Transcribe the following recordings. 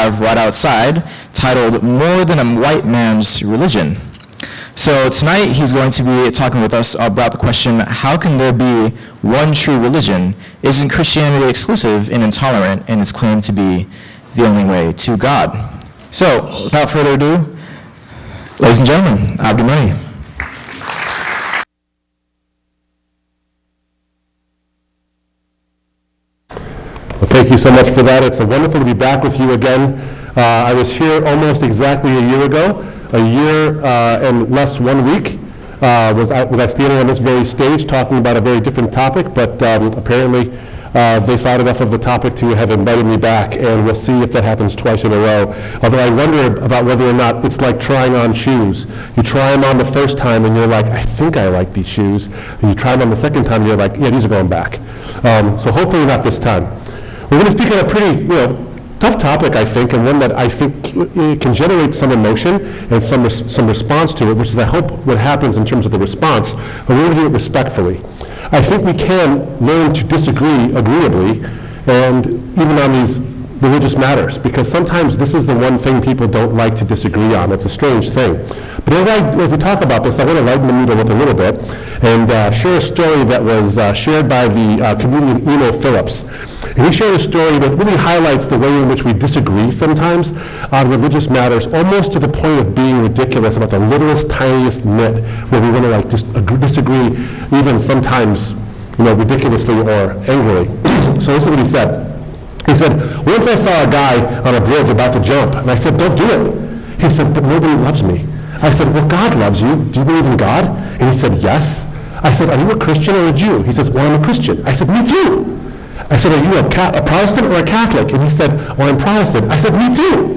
have right outside, titled More Than a White Man's Religion. So tonight he's going to be talking with us about the question, how can there be one true religion? Isn't Christianity exclusive and intolerant in its claim to be the only way to God? So without further ado, ladies and gentlemen, Abdu Murray. Well, thank you so much for that. It's wonderful to be back with you again. I was here almost exactly a year ago. A year and less 1 week was I standing on this very stage talking about a very different topic, but apparently they thought enough of the topic to have invited me back, and we'll see if that happens twice in a row. Although I wonder about whether or not it's like trying on shoes. You try them on the first time and you're like, I think I like these shoes. And you try them on the second time and you're like, yeah, these are going back. So hopefully not this time. We're going to speak on a pretty, tough topic, I think, and one that I think can generate some emotion and some response to it, which is, I hope, what happens in terms of the response, but we're going to do it respectfully. I think we can learn to disagree agreeably, and even on these religious matters, because sometimes this is the one thing people don't like to disagree on. It's a strange thing. But as we talk about this, I want to lighten the mood a little bit and share a story that was shared by the comedian Eno Phillips. And he shared a story that really highlights the way in which we disagree sometimes on religious matters, almost to the point of being ridiculous about the littlest, tiniest nit, where we want to just disagree, even sometimes, ridiculously or angrily. So this is what he said. He said, once I saw a guy on a bridge about to jump, and I said, don't do it. He said, but nobody loves me. I said, well, God loves you. Do you believe in God? And he said, yes. I said, are you a Christian or a Jew? He says, well, I'm a Christian. I said, me too. I said, are you a Protestant or a Catholic? And he said, well, I'm Protestant. I said, me too.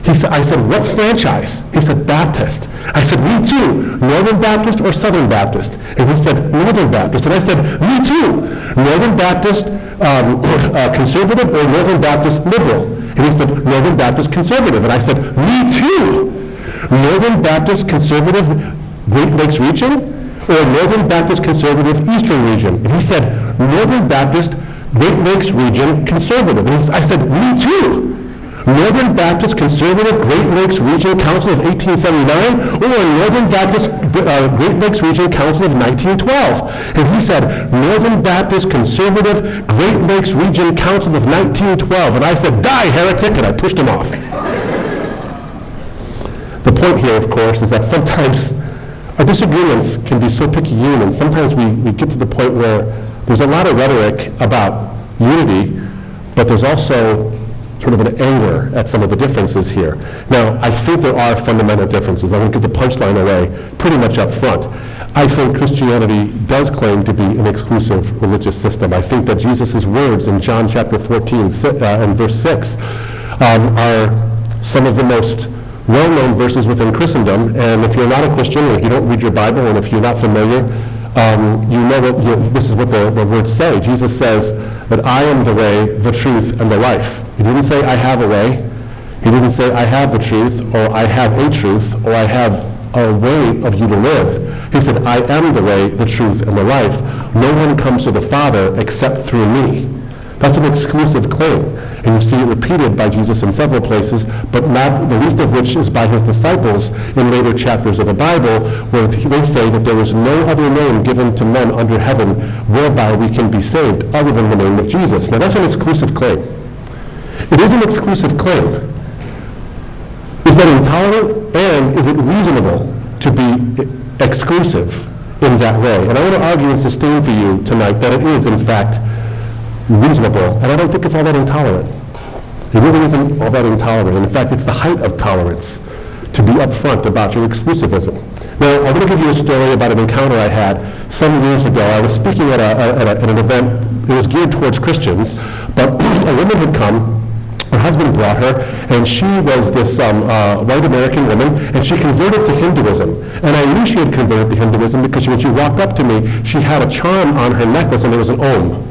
I said, what franchise? He said, Baptist. I said, me too. Northern Baptist or Southern Baptist? And he said, Northern Baptist. And I said, me too. Northern Baptist conservative or Northern Baptist liberal? And he said, Northern Baptist conservative. And I said, me too. Northern Baptist conservative Great Lakes region or Northern Baptist conservative Eastern region? And he said, Northern Baptist Great Lakes region conservative. And I said, me too. Northern Baptist Conservative Great Lakes Region Council of 1879 or Northern Baptist Great Lakes Region Council of 1912. And he said, Northern Baptist Conservative Great Lakes Region Council of 1912. And I said, die, heretic, and I pushed him off. The point here, of course, is that sometimes our disagreements can be so picayune, and sometimes we get to the point where there's a lot of rhetoric about unity, but there's also sort of an anger at some of the differences here. Now, I think there are fundamental differences. I'm going to get the punchline away pretty much up front. I think Christianity does claim to be an exclusive religious system. I think that Jesus' words in John chapter 14 and verse 6 are some of the most well-known verses within Christendom. And if you're not a Christian, or if you don't read your Bible, and if you're not familiar, this is what the words say. Jesus says that I am the way, the truth, and the life. He didn't say I have a way. He didn't say I have the truth, or I have a truth, or I have a way of you to live. He said, I am the way, the truth, and the life. No one comes to the Father except through me. That's an exclusive claim. And you see it repeated by Jesus in several places, but not the least of which is by his disciples in later chapters of the Bible, where they say that there is no other name given to men under heaven whereby we can be saved other than the name of Jesus. Now that's an exclusive claim. It is an exclusive claim. Is that intolerant, and is it reasonable to be exclusive in that way? And I want to argue and sustain for you tonight that it is, in fact, reasonable, and I don't think it's all that intolerant. It really isn't all that intolerant. In fact, it's the height of tolerance to be upfront about your exclusivism. Now, I'm going to give you a story about an encounter I had some years ago. I was speaking at an event. It was geared towards Christians, but a woman had come. Her husband brought her, and she was this white American woman, and she converted to Hinduism. And I knew she had converted to Hinduism because when she walked up to me, she had a charm on her necklace, and there was an Om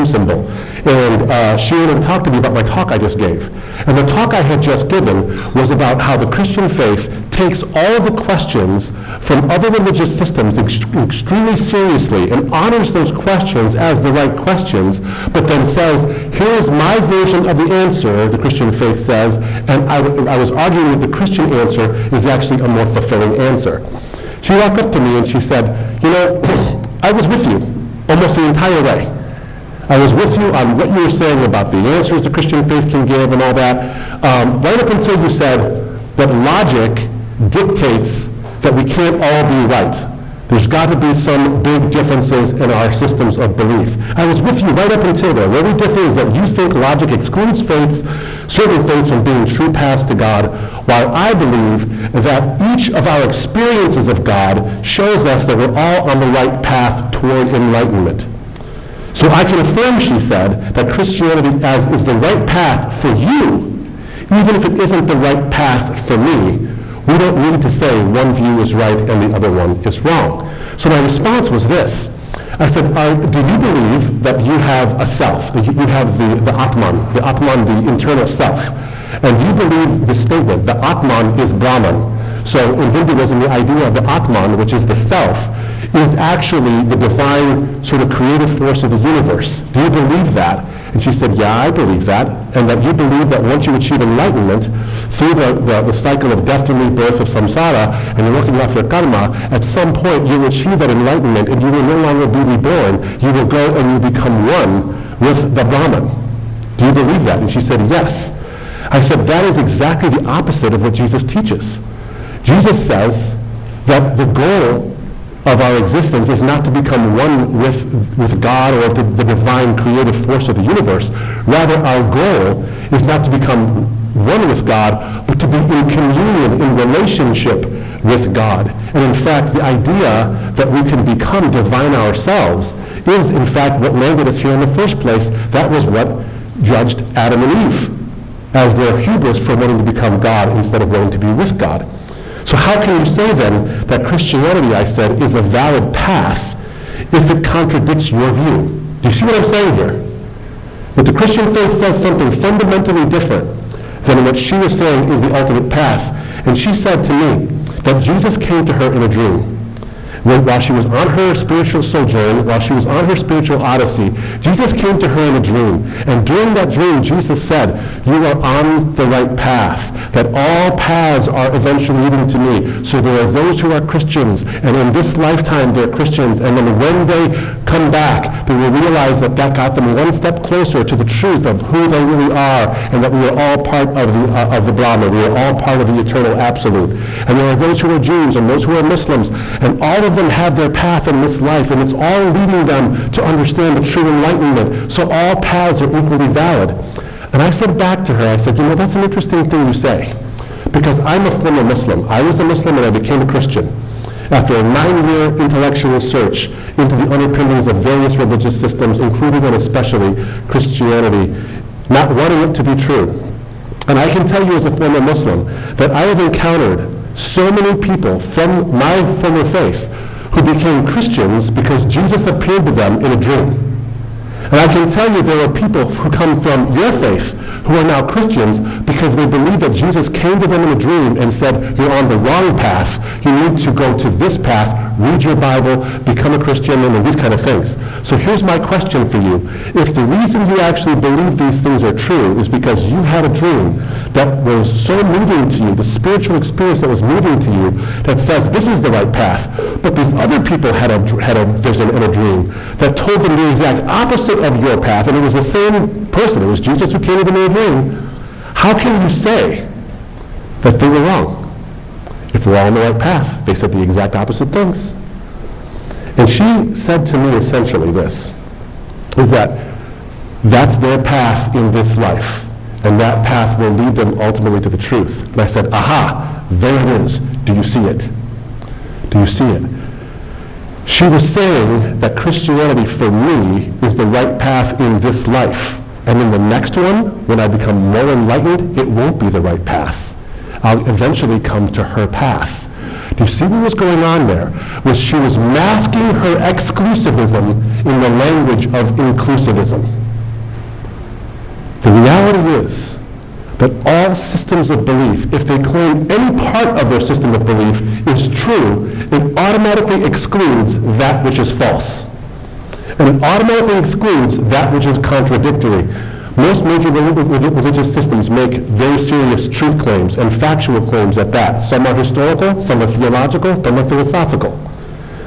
symbol. And she wanted to talk to me about my talk I just gave. And the talk I had just given was about how the Christian faith takes all of the questions from other religious systems extremely seriously and honors those questions as the right questions, but then says, here is my version of the answer, the Christian faith says, and I was arguing that the Christian answer is actually a more fulfilling answer. She walked up to me and she said, I was with you almost the entire way. I was with you on what you were saying about the answers the Christian faith can give and all that, right up until you said that logic dictates that we can't all be right. There's got to be some big differences in our systems of belief. I was with you right up until there. Where we differ is that you think logic excludes certain faiths from being true paths to God, while I believe that each of our experiences of God shows us that we're all on the right path toward enlightenment. So I can affirm, she said, that Christianity is the right path for you, even if it isn't the right path for me. We don't need to say one view is right and the other one is wrong. So my response was this. I said, do you believe that you have a self, that you have the Atman, the internal self? And you believe the statement, the Atman is Brahman. So in Hinduism, the idea of the Atman, which is the self, is actually the divine sort of creative force of the universe. Do you believe that? And she said, yeah, I believe that, and that you believe that once you achieve enlightenment, through the cycle of death and rebirth of samsara, and you're working off your karma, at some point you will achieve that enlightenment, and you will no longer be reborn. You will go and you become one with the Brahman. Do you believe that? And she said, yes. I said, that is exactly the opposite of what Jesus teaches. Jesus says that the goal of our existence is not to become one with God or the divine creative force of the universe. Rather, our goal is not to become one with God, but to be in communion, in relationship with God. And in fact, the idea that we can become divine ourselves is, in fact, what landed us here in the first place. That was what judged Adam and Eve as their hubris for wanting to become God instead of wanting to be with God. So how can you say then that Christianity, I said, is a valid path if it contradicts your view? Do you see what I'm saying here? But the Christian faith says something fundamentally different than what she was saying is the ultimate path. And she said to me that Jesus came to her in a dream. While she was on her spiritual sojourn, while she was on her spiritual odyssey, Jesus came to her in a dream. And during that dream, Jesus said, you are on the right path, that all paths are eventually leading to me. So there are those who are Christians, and in this lifetime they're Christians, and then when they come back, they will realize that that got them one step closer to the truth of who they really are, and that we are all part of the Brahman. We are all part of the eternal absolute. And there are those who are Jews and those who are Muslims, and all of them have their path in this life, and it's all leading them to understand the true enlightenment. So all paths are equally valid. And I said back to her, I said, that's an interesting thing you say, because I'm a former Muslim. I was a Muslim and I became a Christian after a 9-year intellectual search into the underpinnings of various religious systems, including and especially Christianity, not wanting it to be true. And I can tell you as a former Muslim that I have encountered so many people from my former faith who became Christians because Jesus appeared to them in a dream. And I can tell you there are people who come from your faith who are now Christians because they believe that Jesus came to them in a dream and said, you're on the wrong path. You need to go to this path, read your Bible, become a Christian, and these kind of things. So here's my question for you. If the reason you actually believe these things are true is because you had a dream that was so moving to you, the spiritual experience that was moving to you, that says this is the right path, but these other people had a vision and a dream that told them the exact opposite of your path, and it was the same person, it was Jesus who came to them in a dream, how can you say that they were wrong? If we're all on the right path, they said the exact opposite things. And she said to me essentially this, is that that's their path in this life, and that path will lead them ultimately to the truth. And I said, aha, there it is. Do you see it? Do you see it? She was saying that Christianity for me is the right path in this life. And in the next one, when I become more enlightened, it won't be the right path. I'll eventually come to her path. Do you see what was going on there? Was she was masking her exclusivism in the language of inclusivism. The reality is that all systems of belief, if they claim any part of their system of belief is true, it automatically excludes that which is false. And it automatically excludes that which is contradictory. Most major religious systems make very serious truth claims and factual claims at that. Some are historical, some are theological, some are philosophical.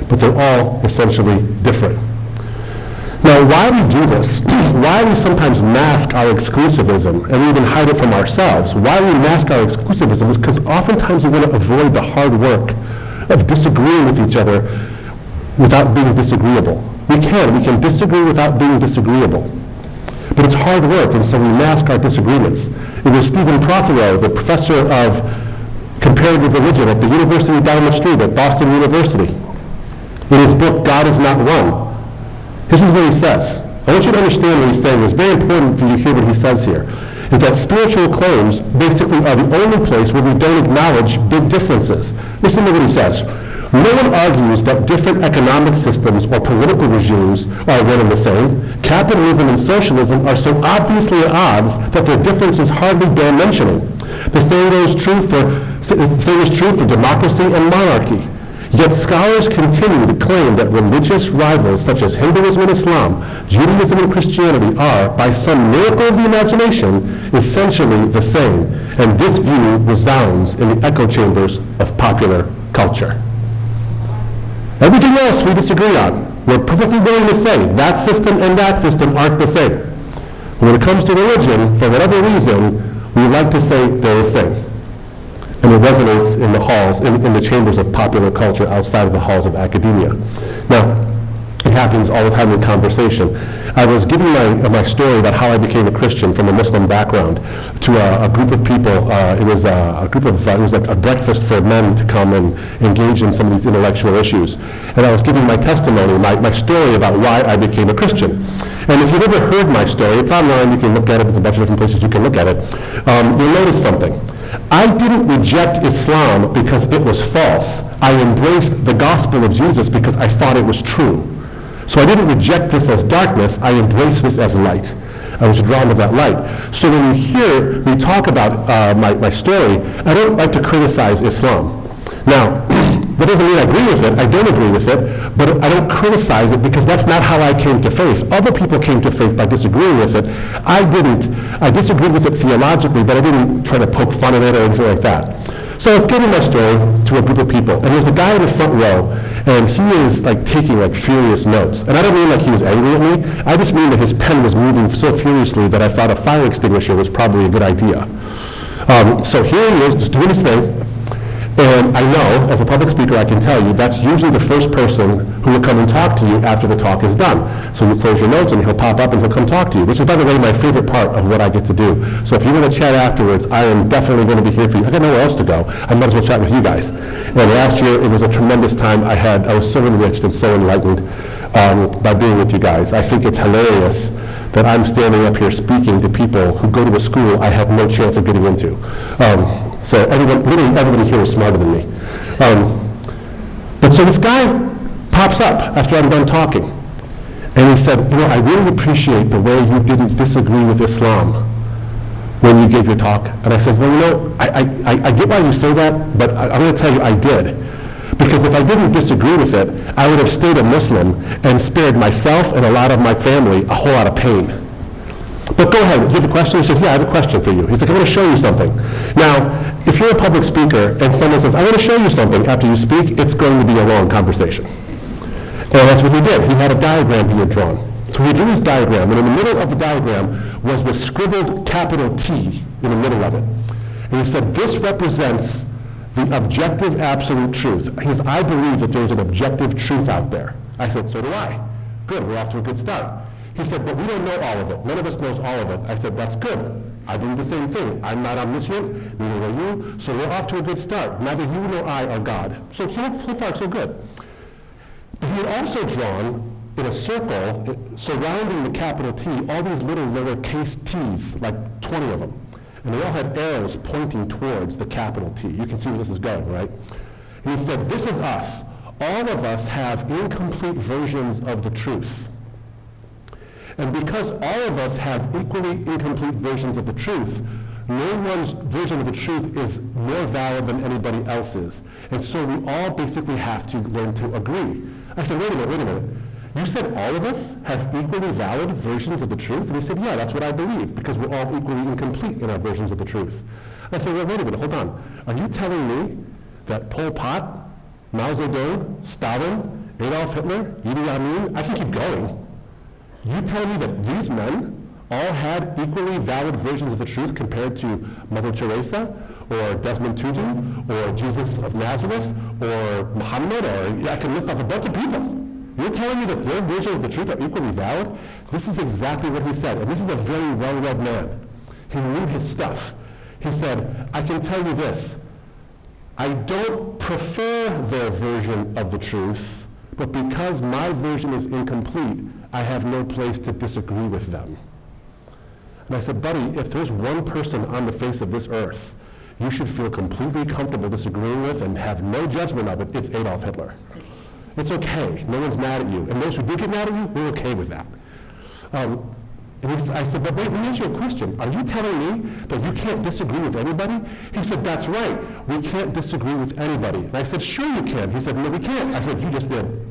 But they're all essentially different. Now, why we do this, why we sometimes mask our exclusivism and we even hide it from ourselves, why we mask our exclusivism is because oftentimes we want to avoid the hard work of disagreeing with each other without being disagreeable. We can disagree without being disagreeable. But it's hard work, and so we mask our disagreements. It was Stephen Prothero, the professor of comparative religion at the university down the street at Boston University. In his book, God is Not One, this is what he says. I want you to understand what he's saying. It's very important for you to hear what he says here. Is that spiritual claims basically are the only place where we don't acknowledge big differences. Listen to what he says. No one argues that different economic systems or political regimes are one and the same. Capitalism and socialism are so obviously at odds that their differences hardly bear mentioning. The same is true for democracy and monarchy. Yet scholars continue to claim that religious rivals such as Hinduism and Islam, Judaism and Christianity are, by some miracle of the imagination, essentially the same. And this view resounds in the echo chambers of popular culture. Everything else we disagree on. We're perfectly willing to say that system and that system aren't the same. When it comes to religion, for whatever reason, we like to say they're the same. And it resonates in the halls, in the chambers of popular culture outside of the halls of academia. Now, it happens all the time in conversation. I was giving my story about how I became a Christian from a Muslim background to a group of people. It was like a breakfast for men to come and engage in some of these intellectual issues. And I was giving my testimony, my story about why I became a Christian. And if you've ever heard my story, it's online, you can look at it, there's a bunch of different places you can look at it. You'll notice something. I didn't reject Islam because it was false. I embraced the gospel of Jesus because I thought it was true. So I didn't reject this as darkness, I embraced this as light. I was drawn to that light. So when you hear me talk about my story, I don't like to criticize Islam. Now, that doesn't mean I agree with it, I don't agree with it, but I don't criticize it because that's not how I came to faith. Other people came to faith by disagreeing with it. I didn't. I disagreed with it theologically, but I didn't try to poke fun at it or anything like that. So I was giving my story to a group of people, and there's a guy in the front row, and he is like taking like furious notes. And I don't mean like he was angry at me, I just mean that his pen was moving so furiously that I thought a fire extinguisher was probably a good idea. So here he is, just doing his thing. And I know, as a public speaker, I can tell you, that's usually the first person who will come and talk to you after the talk is done. So you close your notes and he'll pop up and he'll come talk to you, which is, by the way, my favorite part of what I get to do. So if you want to chat afterwards, I am definitely going to be here for you. I got nowhere else to go. I might as well chat with you guys. And last year, it was a tremendous time I was so enriched and so enlightened by being with you guys. I think it's hilarious that I'm standing up here speaking to people who go to a school I have no chance of getting into. So literally everybody here is smarter than me. But so this guy pops up after I'm done talking. And he said, I really appreciate the way you didn't disagree with Islam when you gave your talk. And I said, well, I get why you say that, but I'm going to tell you I did. Because if I didn't disagree with it, I would have stayed a Muslim and spared myself and a lot of my family a whole lot of pain. But go ahead, you have a question? He says, yeah, I have a question for you. He's like, I want to show you something. Now, if you're a public speaker and someone says, I want to show you something after you speak, it's going to be a long conversation. And that's what he did. He had a diagram he had drawn. So he drew his diagram, and in the middle of the diagram was the scribbled capital T in the middle of it. And he said, this represents the objective absolute truth. He says, I believe that there's an objective truth out there. I said, so do I. Good, we're off to a good start. He said, but we don't know all of it. None of us knows all of it. I said, that's good. I believe the same thing. I'm not omniscient, neither are you, so we're off to a good start. Neither you nor I are God. So far, so good. But he had also drawn in a circle surrounding the capital T all these little lowercase t's, like 20 of them. And they all had arrows pointing towards the capital T. You can see where this is going, right? And he said, this is us. All of us have incomplete versions of the truth. And because all of us have equally incomplete versions of the truth, No one's version of the truth is more valid than anybody else's. And so we all basically have to learn to agree. I said, wait a minute. You said all of us have equally valid versions of the truth? And he said, yeah, that's what I believe, because we're all equally incomplete in our versions of the truth. I said, well, wait a minute, hold on. Are you telling me that Pol Pot, Mao Zedong, Stalin, Adolf Hitler, Idi Amin, I can keep going. You tell me that these men all had equally valid versions of the truth compared to Mother Teresa, or Desmond Tutu, or Jesus of Nazareth, or Muhammad, or I can list off a bunch of people. You're telling me that their versions of the truth are equally valid? This is exactly what he said, and this is a very well-read man. He knew his stuff. He said, I can tell you this. I don't prefer their version of the truth, but because my version is incomplete, I have no place to disagree with them. And I said, buddy, if there's one person on the face of this earth you should feel completely comfortable disagreeing with and have no judgment of it, it's Adolf Hitler. It's okay. No one's mad at you. And those who do get mad at you, we're okay with that. I said, but wait, let me ask you a question. Are you telling me that you can't disagree with anybody? He said, that's right. We can't disagree with anybody. And I said, sure you can. He said, no, we can't. I said, you just did.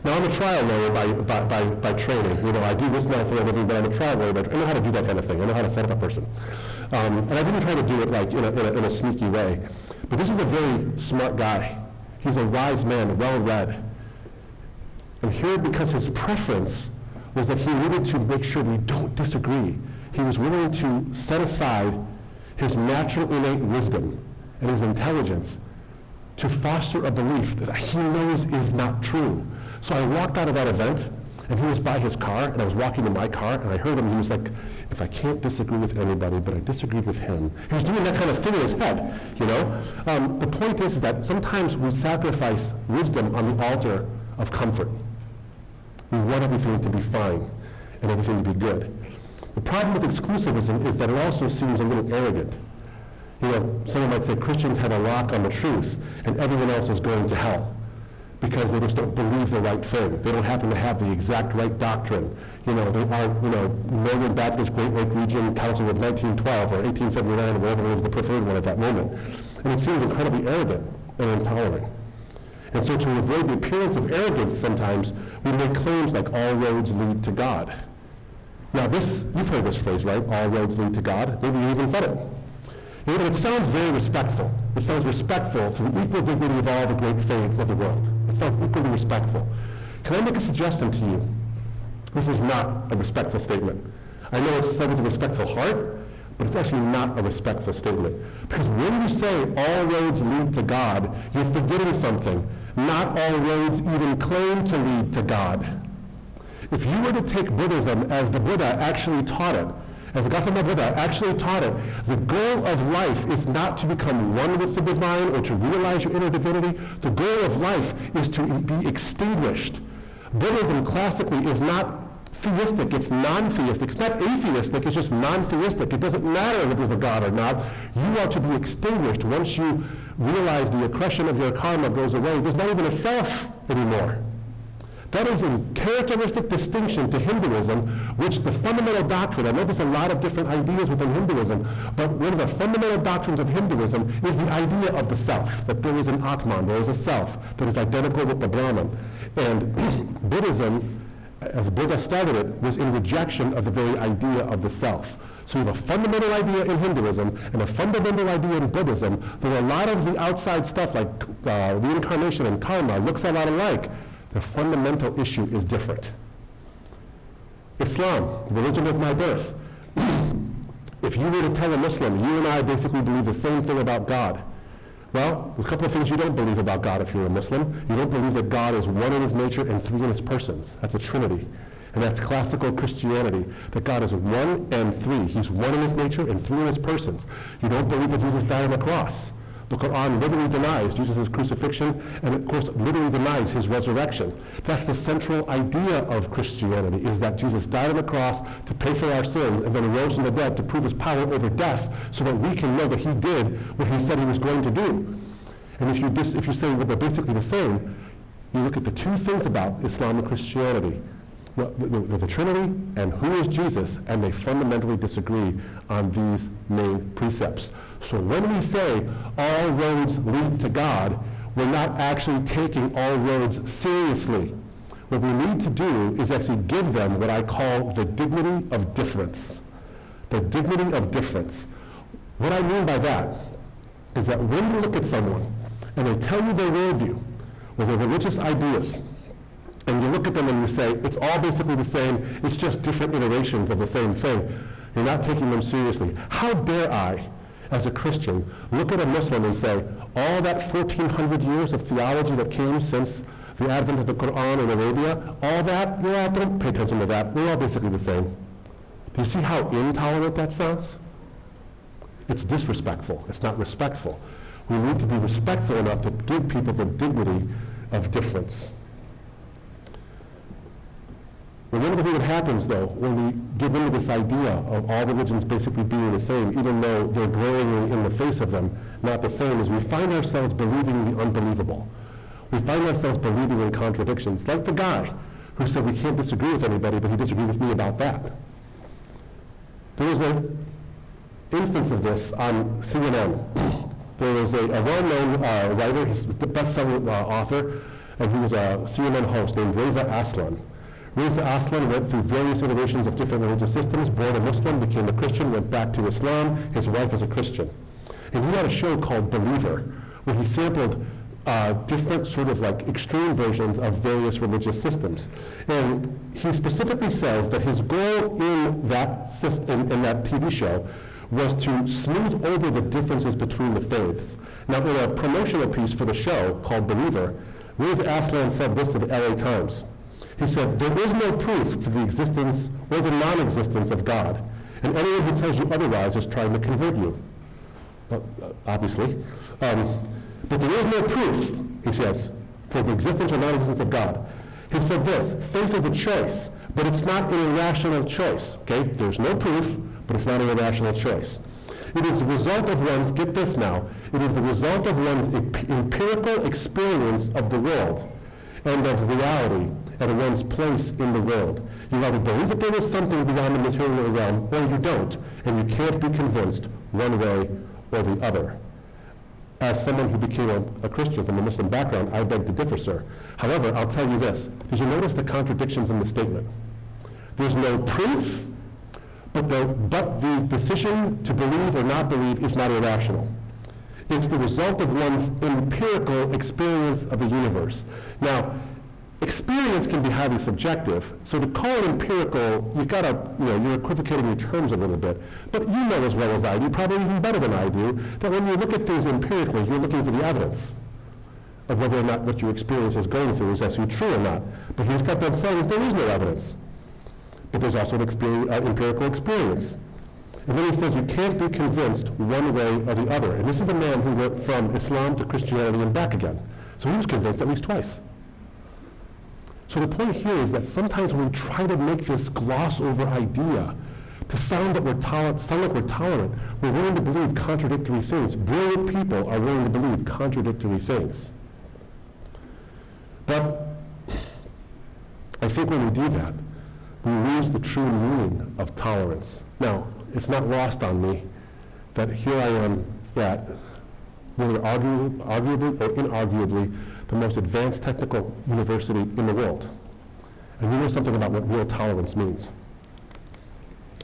Now, I'm a trial lawyer by training. You know, I do this now for a living, but I'm a trial lawyer. I know how to do that kind of thing. I know how to set up a person. And I didn't try to do it like in a sneaky way. But this is a very smart guy. He's a wise man, well-read. And here, because his preference was that he needed to make sure we don't disagree, he was willing to set aside his natural innate wisdom and his intelligence to foster a belief that he knows is not true. So I walked out of that event, and he was by his car, and I was walking to my car, and I heard him, he was like, if I can't disagree with anybody, but I disagreed with him. He was doing that kind of thing in his head, you know? The point is that sometimes we sacrifice wisdom on the altar of comfort. We want everything to be fine and everything to be good. The problem with exclusivism is that it also seems a little arrogant. You know, someone might say Christians have a lock on the truth and everyone else is going to hell because they just don't believe the right thing. They don't happen to have the exact right doctrine. You know, they aren't, Northern Baptist Great Lake Region Council of 1912 or 1879 or whatever was the preferred one at that moment. And it seems incredibly arrogant and intolerant. And so to avoid the appearance of arrogance sometimes, we make claims like all roads lead to God. Now this, you've heard this phrase, right? All roads lead to God. Maybe you even said it. You know, it sounds very respectful. It sounds respectful to the equal dignity of all the great faiths of the world. It sounds equally respectful. Can I make a suggestion to you? This is not a respectful statement. I know it's said with a respectful heart, but it's actually not a respectful statement. Because when you say all roads lead to God, you're forgetting something. Not all roads even claim to lead to God. If you were to take Buddhism as the Buddha actually taught it, as the Gautama Buddha actually taught it, the goal of life is not to become one with the divine or to realize your inner divinity. The goal of life is to be extinguished. Buddhism classically is not theistic, it's non-theistic. It's not atheistic, it's just non-theistic. It doesn't matter if there's a God or not. You are to be extinguished. Once you realize the accretion of your karma goes away, there's not even a self anymore. That is a characteristic distinction to Hinduism, which the fundamental doctrine, I know there's a lot of different ideas within Hinduism, but one of the fundamental doctrines of Hinduism is the idea of the self, that there is an Atman, there is a self that is identical with the Brahman. And Buddhism, as Buddha started it, was in rejection of the very idea of the self. So you have a fundamental idea in Hinduism and a fundamental idea in Buddhism. There are a lot of the outside stuff like reincarnation and karma looks a lot alike. The fundamental issue is different. Islam, the religion of my birth. If you were to tell a Muslim, you and I basically believe the same thing about God. Well, there's a couple of things you don't believe about God if you're a Muslim. You don't believe that God is one in his nature and three in his persons. That's a Trinity. And that's classical Christianity, that God is one and three. He's one in his nature and three in his persons. You don't believe that Jesus died on the cross. The Quran literally denies Jesus' crucifixion and, of course, literally denies his resurrection. That's the central idea of Christianity, is that Jesus died on the cross to pay for our sins and then rose from the dead to prove his power over death so that we can know that he did what he said he was going to do. And if you say, well, they're basically the same, you look at the two things about Islam and Christianity. the Trinity and who is Jesus, and they fundamentally disagree on these main precepts. So when we say all roads lead to God, we're not actually taking all roads seriously. What we need to do is actually give them what I call the dignity of difference. The dignity of difference. What I mean by that is that when you look at someone and they tell you their worldview or their religious ideas, and you look at them and you say, it's all basically the same, it's just different iterations of the same thing, you're not taking them seriously. How dare I, as a Christian, look at a Muslim and say, all that 1,400 years of theology that came since the advent of the Quran in Arabia, all that, don't pay attention to that, we're all basically the same. Do you see how intolerant that sounds? It's disrespectful. It's not respectful. We need to be respectful enough to give people the dignity of difference. Well, one of the things that happens, though, when we give into this idea of all religions basically being the same, even though they're glaringly in the face of them not the same, is we find ourselves believing the unbelievable. We find ourselves believing in contradictions, like the guy who said we can't disagree with anybody, but he disagreed with me about that. There was an instance of this on CNN. There was a well-known writer, he's the best-selling author, and he was a CNN host named Reza Aslan. Reza Aslan went through various iterations of different religious systems, born a Muslim, became a Christian, went back to Islam. His wife is a Christian. And he had a show called Believer, where he sampled different sort of like extreme versions of various religious systems. And he specifically says that his goal in that in that TV show was to smooth over the differences between the faiths. Now, in a promotional piece for the show called Believer, Reza Aslan said this to the LA Times. He said, there is no proof for the existence or the non-existence of God, and anyone who tells you otherwise is trying to convert you. Obviously. But there is no proof, he says, for the existence or non-existence of God. He said this, faith is a choice, but it's not an irrational choice. Okay, there's no proof, but it's not an irrational choice. It is the result of one's, get this now, it is the result of one's empirical experience of the world and of reality and one's place in the world. You either believe that there is something beyond the material realm, or you don't, and you can't be convinced one way or the other. As someone who became a Christian from a Muslim background, I beg to differ, sir. However, I'll tell you this. Did you notice the contradictions in the statement? There's no proof, but the decision to believe or not believe is not irrational. It's the result of one's empirical experience of the universe. Now, experience can be highly subjective, so to call it empirical, you're equivocating your terms a little bit. But you know as well as I do, probably even better than I do, that when you look at things empirically, you're looking for the evidence of whether or not what your experience is going through is actually true or not. But he's got them saying there is no evidence. But there's also an empirical experience. And then he says you can't be convinced one way or the other. And this is a man who went from Islam to Christianity and back again. So he was convinced at least twice. So the point here is that sometimes when we try to make this gloss over idea to sound like we're tolerant, we're willing to believe contradictory things. Brilliant people are willing to believe contradictory things. But I think when we do that, we lose the true meaning of tolerance. Now, it's not lost on me that here I am at whether arguably or inarguably the most advanced technical university in the world. And you know something about what real tolerance means.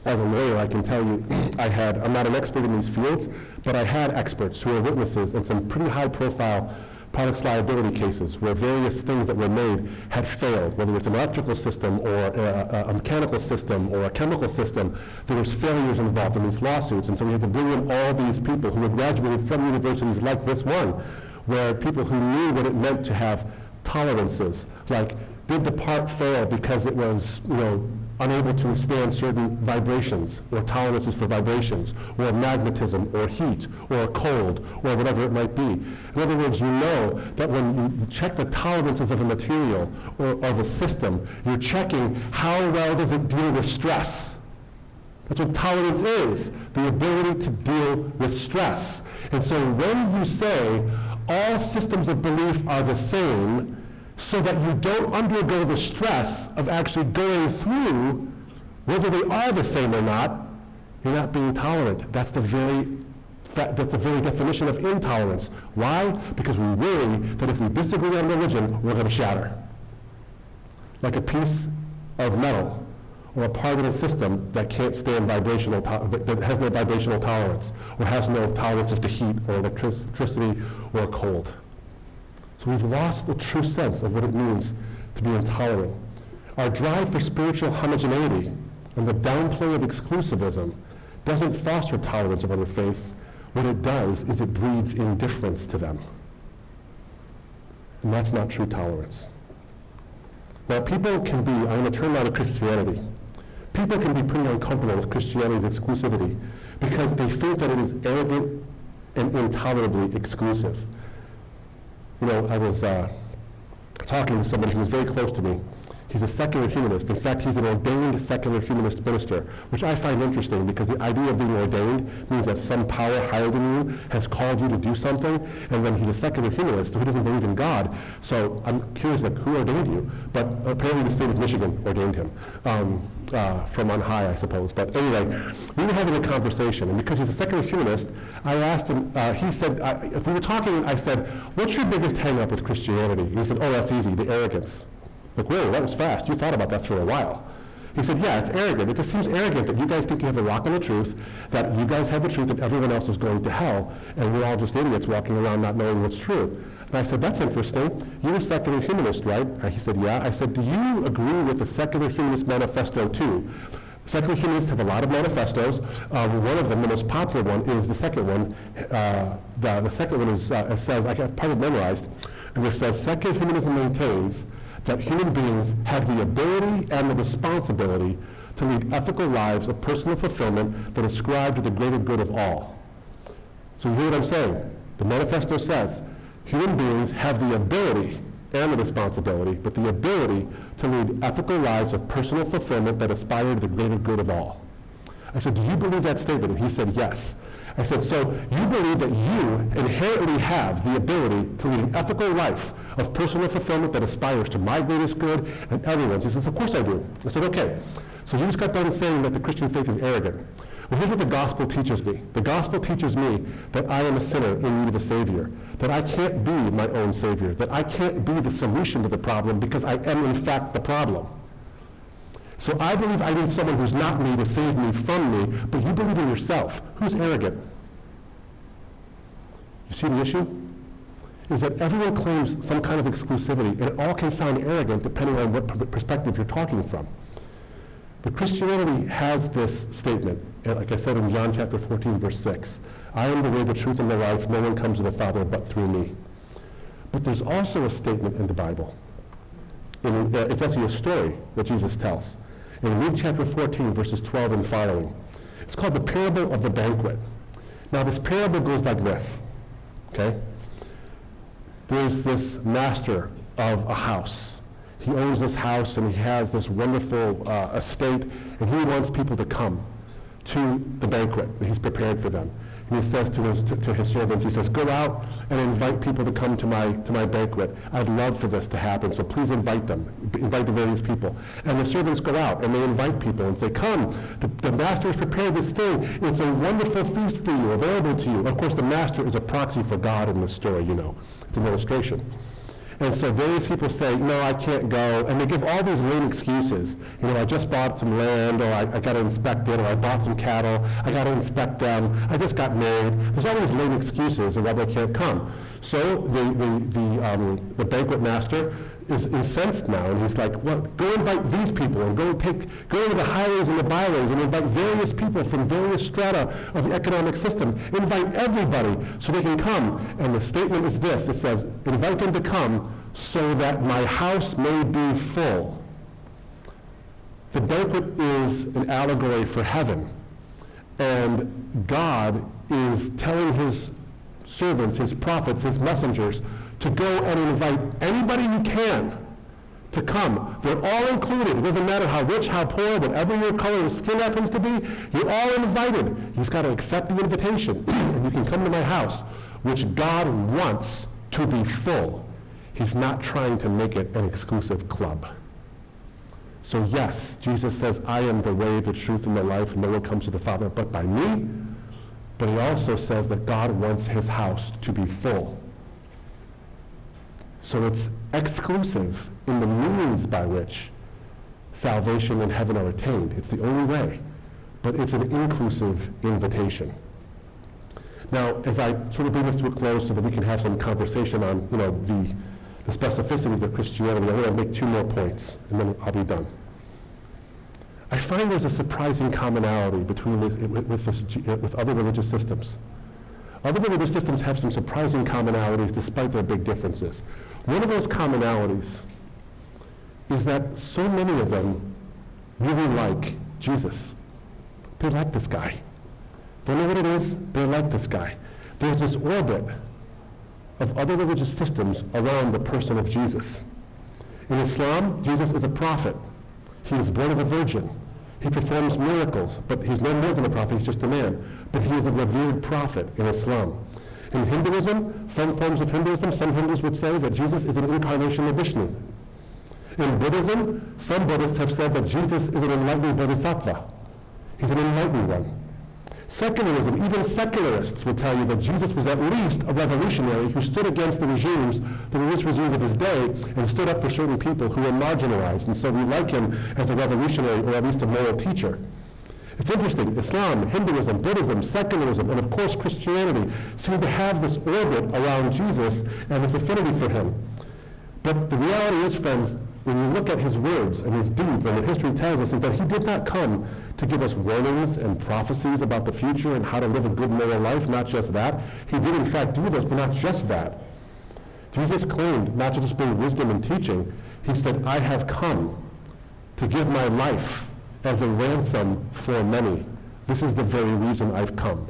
As a lawyer, I can tell you, I'm not an expert in these fields, but I had experts who were witnesses in some pretty high-profile products liability cases where various things that were made had failed, whether it's an electrical system or a mechanical system or a chemical system. There was failures involved in these lawsuits, and so we had to bring in all these people who had graduated from universities like this one, where people who knew what it meant to have tolerances, like did the part fail because it was, unable to withstand certain vibrations or tolerances for vibrations or magnetism or heat or cold or whatever it might be. In other words, you know that when you check the tolerances of a material or of a system, you're checking how well does it deal with stress. That's what tolerance is, the ability to deal with stress. And so when you say all systems of belief are the same, so that you don't undergo the stress of actually going through, whether they are the same or not, you're not being tolerant. That's the very definition of intolerance. Why? Because we worry that if we disagree on religion, we're going to shatter. Like a piece of metal or a part of a system that can't stand that has no vibrational tolerance, or has no tolerances to heat or electricity or cold. So we've lost the true sense of what it means to be intolerant. Our drive for spiritual homogeneity and the downplay of exclusivism doesn't foster tolerance of other faiths. What it does is it breeds indifference to them. And that's not true tolerance. Now, people can be, I'm going to turn now to Christianity. People can be pretty uncomfortable with Christianity's exclusivity because they think that it is arrogant and intolerably exclusive. You know, I was talking to somebody who was very close to me. He's a secular humanist. In fact, he's an ordained secular humanist minister, which I find interesting because the idea of being ordained means that some power higher than you has called you to do something, and then he's a secular humanist who doesn't believe in God. So I'm curious, like, who ordained you? But apparently the state of Michigan ordained him. From on high, I suppose. But anyway, we were having a conversation, and because he's a secular humanist, I asked him, he said, if we were talking, I said, what's your biggest hang-up with Christianity? And he said, oh, that's easy, the arrogance. Like, whoa, that was fast. You thought about that for a while. He said, yeah, it's arrogant. It just seems arrogant that you guys think you have a rock on the truth, that you guys have the truth, that everyone else is going to hell, and we're all just idiots walking around not knowing what's true. And I said, that's interesting. You're a secular humanist, right? And he said, yeah. I said, do you agree with the Secular Humanist Manifesto too? Secular humanists have a lot of manifestos. One of them, the most popular one, is the second one. The second one is, says, I have part of it memorized, and it says, secular humanism maintains that human beings have the ability and the responsibility to lead ethical lives of personal fulfillment that ascribe to the greater good of all. So you hear what I'm saying? The manifesto says human beings have the ability and the responsibility, but the ability to lead ethical lives of personal fulfillment that aspire to the greater good of all. I said, do you believe that statement? And he said, yes. I said, so you believe that you inherently have the ability to lead an ethical life of personal fulfillment that aspires to my greatest good and everyone's? He says, of course I do. I said, okay. So you just got done saying that the Christian faith is arrogant. Well, here's what the gospel teaches me. The gospel teaches me that I am a sinner in need of a Savior, that I can't be my own Savior, that I can't be the solution to the problem because I am in fact the problem. So I believe I need someone who's not me to save me from me, but you believe in yourself. Who's arrogant? You see the issue? Is that everyone claims some kind of exclusivity, and it all can sound arrogant depending on what perspective you're talking from. But Christianity has this statement, like I said in John chapter 14, verse 6, I am the way, the truth, and the life. No one comes to the Father but through me. But there's also a statement in the Bible. It's actually a story that Jesus tells. In Luke chapter 14, verses 12 and following. It's called the parable of the banquet. Now this parable goes like this, okay? There's this master of a house. He owns this house and he has this wonderful estate, and he wants people to come to the banquet that he's prepared for them. And he says to his servants, he says, go out and invite people to come to my banquet. I'd love for this to happen, so please invite them. Invite the various people. And the servants go out and they invite people and say, come, the master has prepared this thing. It's a wonderful feast for you, available to you. Of course, the master is a proxy for God in this story, you know. It's an illustration. And so various people say, no, I can't go. And they give all these lame excuses. You know, I just bought some land, or I got to inspect it, or I bought some cattle. I got to inspect them. I just got married. There's all these lame excuses of why they can't come. So the banquet master is incensed now, and he's like, well, go invite these people, and go to the highways and the byways, and invite various people from various strata of the economic system. Invite everybody so they can come. And the statement is this, it says, invite them to come so that my house may be full. The banquet is an allegory for heaven, and God is telling his servants, his prophets, his messengers, to go and invite anybody you can to come. They're all included. It doesn't matter how rich, how poor, whatever your color of skin happens to be, you're all invited. You just got to accept the invitation, and you can come to my house, which God wants to be full. He's not trying to make it an exclusive club. So yes, Jesus says, I am the way, the truth, and the life, and no one comes to the Father but by me. But he also says that God wants his house to be full. So it's exclusive in the means by which salvation and heaven are attained. It's the only way. But it's an inclusive invitation. Now, as I sort of bring this to a close so that we can have some conversation on, the specificities of Christianity, I'm going to make two more points, and then I'll be done. I find there's a surprising commonality between with other religious systems. Other religious systems have some surprising commonalities despite their big differences. One of those commonalities is that so many of them really like Jesus. They like this guy. Don't know what it is, they like this guy. There's this orbit of other religious systems around the person of Jesus. In Islam, Jesus is a prophet. He is born of a virgin. He performs miracles, but he's no more than a prophet, he's just a man. But he is a revered prophet in Islam. In Hinduism, some forms of Hinduism, some Hindus would say that Jesus is an incarnation of Vishnu. In Buddhism, some Buddhists have said that Jesus is an enlightened bodhisattva. He's an enlightened one. Secularism, even secularists would tell you that Jesus was at least a revolutionary who stood against the religious regimes of his day, and stood up for certain people who were marginalized. And so we like him as a revolutionary, or at least a moral teacher. It's interesting, Islam, Hinduism, Buddhism, secularism, and of course Christianity seem to have this orbit around Jesus and this affinity for him. But the reality is, friends, when you look at his words and his deeds, and what history tells us is that he did not come to give us warnings and prophecies about the future and how to live a good moral life, not just that. He did in fact do those, but not just that. Jesus claimed not to just bring wisdom and teaching. He said, I have come to give my life as a ransom for many. This is the very reason I've come.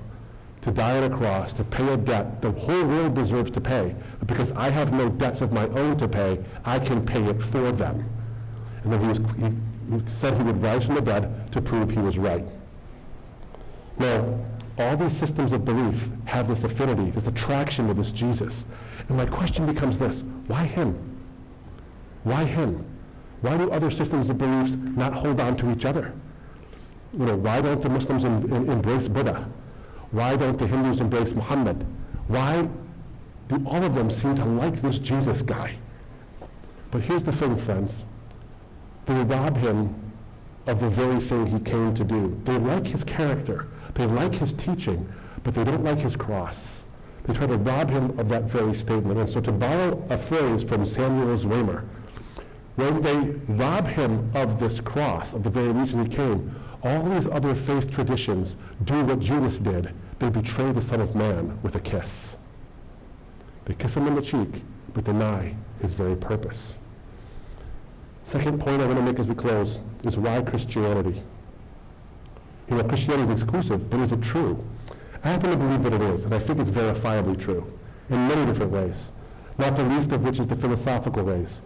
To die on a cross, to pay a debt the whole world deserves to pay. But because I have no debts of my own to pay, I can pay it for them. And then he said he would rise from the dead to prove he was right. Now, all these systems of belief have this affinity, this attraction to this Jesus. And my question becomes this: why him? Why him? Why do other systems of beliefs not hold on to each other? Why don't the Muslims embrace Buddha? Why don't the Hindus embrace Muhammad? Why do all of them seem to like this Jesus guy? But here's the thing, friends. They rob him of the very thing he came to do. They like his character. They like his teaching, but they don't like his cross. They try to rob him of that very statement. And so, to borrow a phrase from Samuel Zwemer, when they rob him of this cross, of the very reason he came, all these other faith traditions do what Judas did. They betray the Son of Man with a kiss. They kiss him on the cheek, but deny his very purpose. Second point I want to make as we close is why Christianity? Christianity is exclusive, but is it true? I happen to believe that it is, and I think it's verifiably true in many different ways, not the least of which is the philosophical ways.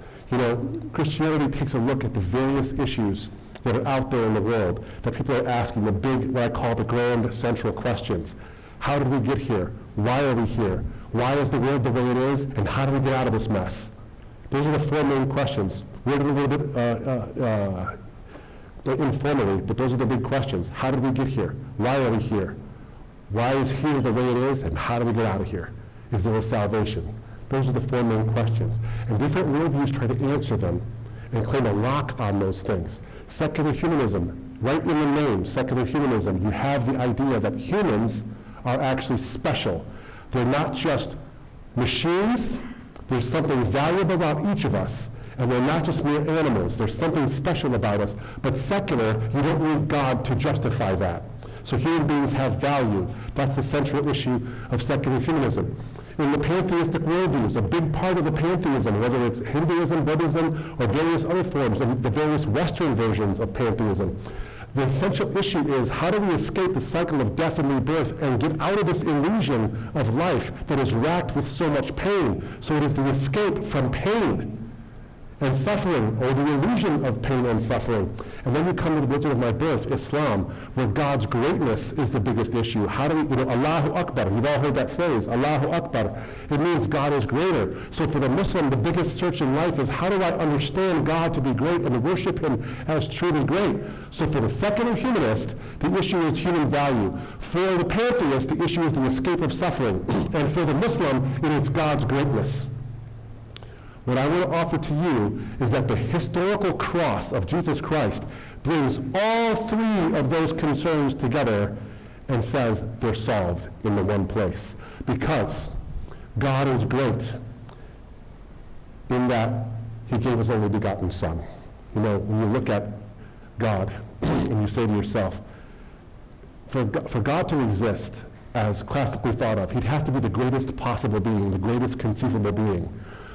Christianity takes a look at the various issues that are out there in the world that people are asking, the big, what I call the grand central questions. How did we get here? Why are we here? Why is the world the way it is? And how do we get out of this mess? Those are the four main questions. Worded a little bit informally, but those are the big questions. How did we get here? Why are we here? Why is here the way it is? And how do we get out of here? Is there a salvation? Those are the four main questions. And different worldviews try to answer them and claim a lock on those things. Secular humanism, right in the name, secular humanism, you have the idea that humans are actually special. They're not just machines. There's something valuable about each of us. And we're not just mere animals. There's something special about us. But secular, you don't need God to justify that. So human beings have value. That's the central issue of secular humanism. In the pantheistic worldviews, a big part of the pantheism, whether it's Hinduism, Buddhism, or various other forms, and the various Western versions of pantheism, the essential issue is how do we escape the cycle of death and rebirth and get out of this illusion of life that is racked with so much pain. So it is the escape from pain. and suffering, or the illusion of pain and suffering. And then you come to the religion of my birth, Islam, where God's greatness is the biggest issue. How do we, Allahu Akbar, you've all heard that phrase, Allahu Akbar. It means God is greater. So for the Muslim, the biggest search in life is, how do I understand God to be great and worship Him as truly great? So for the secular humanist, the issue is human value. For the pantheist, the issue is the escape of suffering. And for the Muslim, it is God's greatness. What I want to offer to you is that the historical cross of Jesus Christ brings all three of those concerns together and says they're solved in the one place. Because God is great in that He gave His only begotten Son. When you look at God and you say to yourself, for God to exist as classically thought of, He'd have to be the greatest possible being, the greatest conceivable being.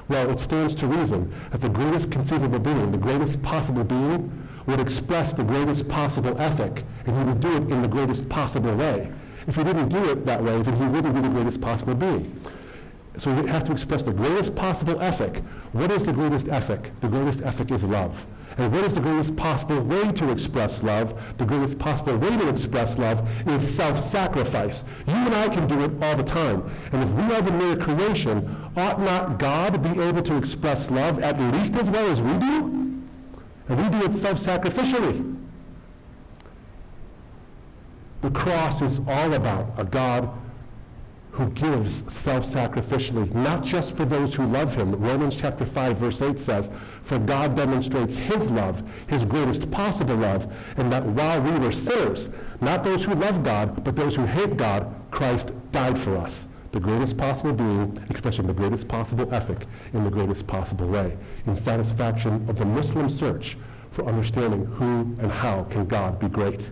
Well, it stands to reason that the greatest conceivable being, the greatest possible being, would express the greatest possible ethic, and He would do it in the greatest possible way. If He didn't do it that way, then He wouldn't be the greatest possible being. So He has to express the greatest possible ethic. What is the greatest ethic? The greatest ethic is love. And what is the greatest possible way to express love? The greatest possible way to express love is self-sacrifice. You and I can do it all the time. And if we are the mere creation, ought not God be able to express love at least as well as we do? And we do it self-sacrificially. The cross is all about a God who gives self-sacrificially, not just for those who love Him. Romans chapter 5, verse 8 says, "For God demonstrates His love, His greatest possible love, and that while we were sinners, not those who love God, but those who hate God, Christ died for us." The greatest possible being, expressing the greatest possible ethic in the greatest possible way, in satisfaction of the Muslim search for understanding who and how can God be great.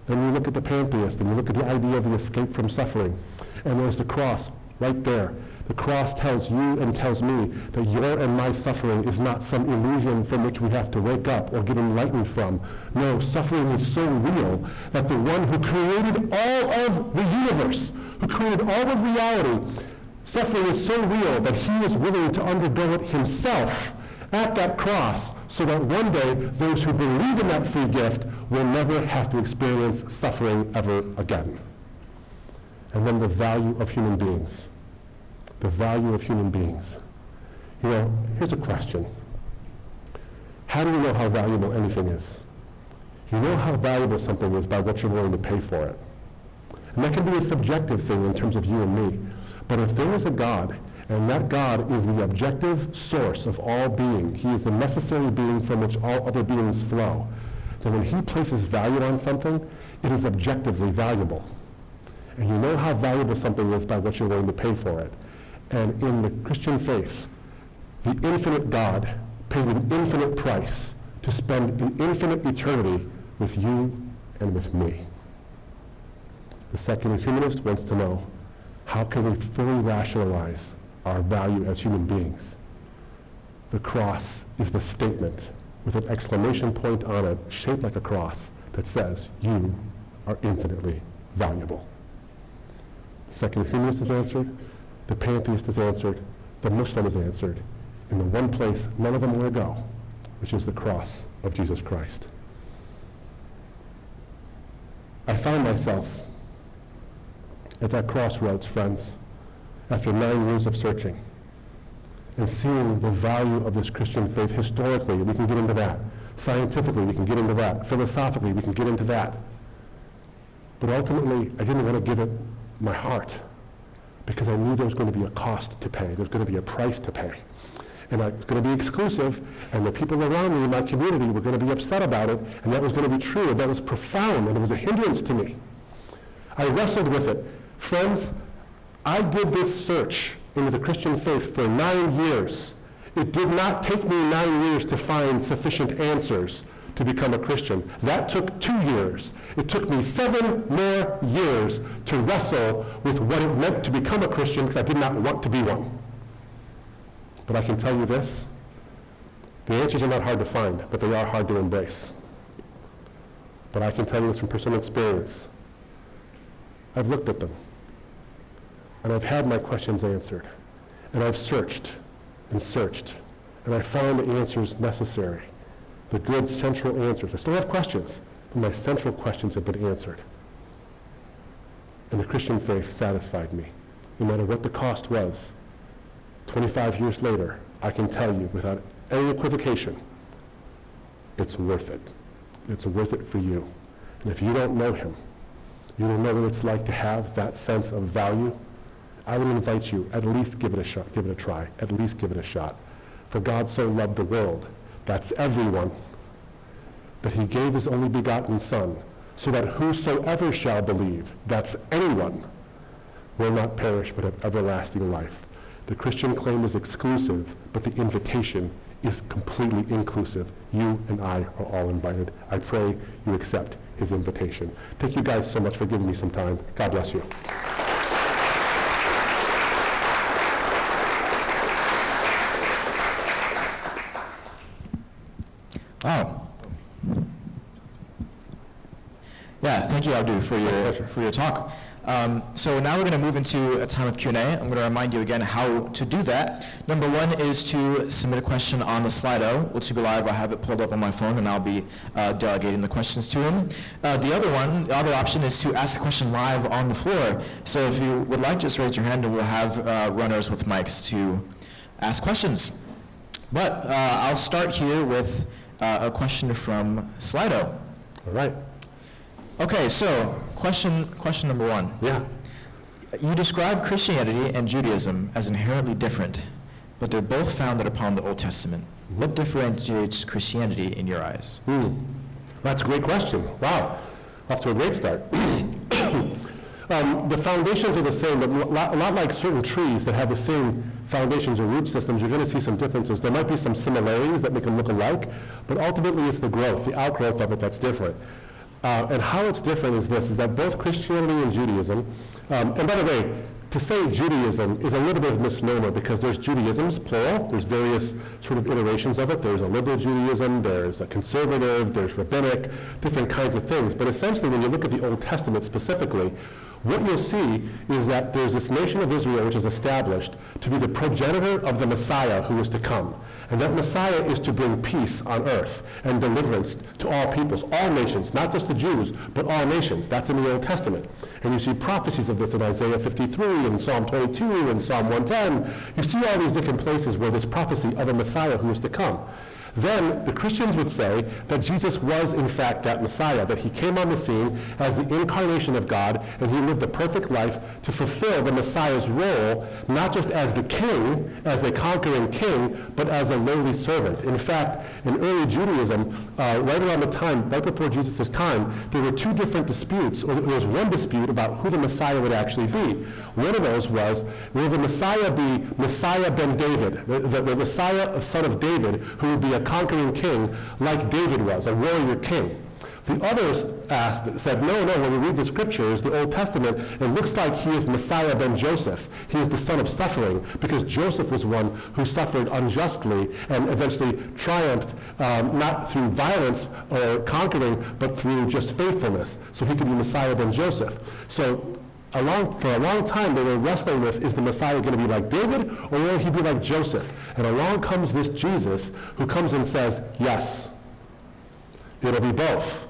Then you look at the pantheist, and you look at the idea of the escape from suffering. And there's the cross right there. The cross tells you and tells me that your and my suffering is not some illusion from which we have to wake up or get enlightened from. No, suffering is so real that the one who created all of the universe, who created all of reality, suffering is so real that He is willing to undergo it Himself at that cross, so that one day those who believe in that free gift will never have to experience suffering ever again. And then the value of human beings. The value of human beings. Here's a question. How do you know how valuable anything is? You know how valuable something is by what you're willing to pay for it. And that can be a subjective thing in terms of you and me. But if there is a God, and that God is the objective source of all being, He is the necessary being from which all other beings flow, then when He places value on something, it is objectively valuable. And you know how valuable something is by what you're willing to pay for it. And in the Christian faith, the infinite God paid an infinite price to spend an infinite eternity with you and with me. The secular humanist wants to know, how can we fully rationalize our value as human beings? The cross is the statement with an exclamation point on it, shaped like a cross, that says, you are infinitely valuable. The secular humanist is answered, the pantheist is answered, the Muslim is answered, in the one place none of them want to go, which is the cross of Jesus Christ. I found myself at that crossroads, friends, after 9 years of searching and seeing the value of this Christian faith historically. We can get into that. Scientifically, we can get into that. Philosophically, we can get into that. But ultimately, I didn't want to give it my heart because I knew there was going to be a cost to pay. There was going to be a price to pay. And it was going to be exclusive, and the people around me in my community were going to be upset about it, and that was going to be true, and that was profound, and it was a hindrance to me. I wrestled with it. Friends, I did this search into the Christian faith for 9 years. It did not take me 9 years to find sufficient answers to become a Christian. That took 2 years. It took me 7 more years to wrestle with what it meant to become a Christian because I did not want to be one. But I can tell you this, the answers are not hard to find, but they are hard to embrace. But I can tell you this from personal experience. I've looked at them, and I've had my questions answered, and I've searched and searched and I found the answers necessary, the good central answers. I still have questions, but my central questions have been answered. And the Christian faith satisfied me. No matter what the cost was, 25 years later, I can tell you without any equivocation, it's worth it. It's worth it for you. And if you don't know him, you don't know what it's like to have that sense of value, I would invite you, at least give it a shot, give it a try, at least give it a shot. For God so loved the world, that's everyone, that he gave his only begotten Son, so that whosoever shall believe, that's anyone, will not perish but have everlasting life. The Christian claim is exclusive, but the invitation is completely inclusive. You and I are all invited. I pray you accept his invitation. Thank you guys so much for giving me some time. God bless you. Wow. Yeah, thank you, Abdu, for your talk. So now we're going to move into a time of Q&A. I'm going to remind you again how to do that. Number one is to submit a question on the Slido. Which will be live. I have it pulled up on my phone, and I'll be delegating the questions to him. The other option is to ask a question live on the floor. So if you would like, just raise your hand, and we'll have runners with mics to ask questions. But I'll start here with a question from Slido. All right. Okay, so question number one. Yeah. You describe Christianity and Judaism as inherently different, but they're both founded upon the Old Testament. What differentiates Christianity in your eyes? That's a great question. Wow. Off to a great start. The foundations are the same, but a lot like certain trees that have the same foundations or root systems, you're going to see some differences. There might be some similarities that make them look alike, but ultimately it's the growth, the outgrowth of it that's different. And how it's different is this, is that both Christianity and Judaism, and by the way, to say Judaism is a little bit of a misnomer because there's Judaisms, plural, there's various sort of iterations of it. There's a liberal Judaism, there's a conservative, there's rabbinic, different kinds of things. But essentially, when you look at the Old Testament specifically, what you'll see is that there's this nation of Israel which is established to be the progenitor of the Messiah who is to come. And that Messiah is to bring peace on earth and deliverance to all peoples, all nations, not just the Jews, but all nations. That's in the Old Testament. And you see prophecies of this in Isaiah 53 and Psalm 22 and Psalm 110. You see all these different places where there's prophecy of a Messiah who is to come. Then the Christians would say that Jesus was in fact that Messiah, that he came on the scene as the incarnation of God, and he lived a perfect life to fulfill the Messiah's role, not just as the king, as a conquering king, but as a lowly servant. In fact, in early Judaism, right around the time, right before Jesus' time, there were two different disputes, or there was one dispute about who the Messiah would actually be. One of those was, will the Messiah be Messiah ben David, the Messiah, son of David, who would be a conquering king like David was, a warrior king. The others said, no, when we read the scriptures, the Old Testament, it looks like he is Messiah ben Joseph. He is the son of suffering, because Joseph was one who suffered unjustly and eventually triumphed, not through violence or conquering, but through just faithfulness. So he could be Messiah ben Joseph. So for a long time, they were wrestling with, is the Messiah going to be like David, or will he be like Joseph? And along comes this Jesus, who comes and says, yes, it'll be both.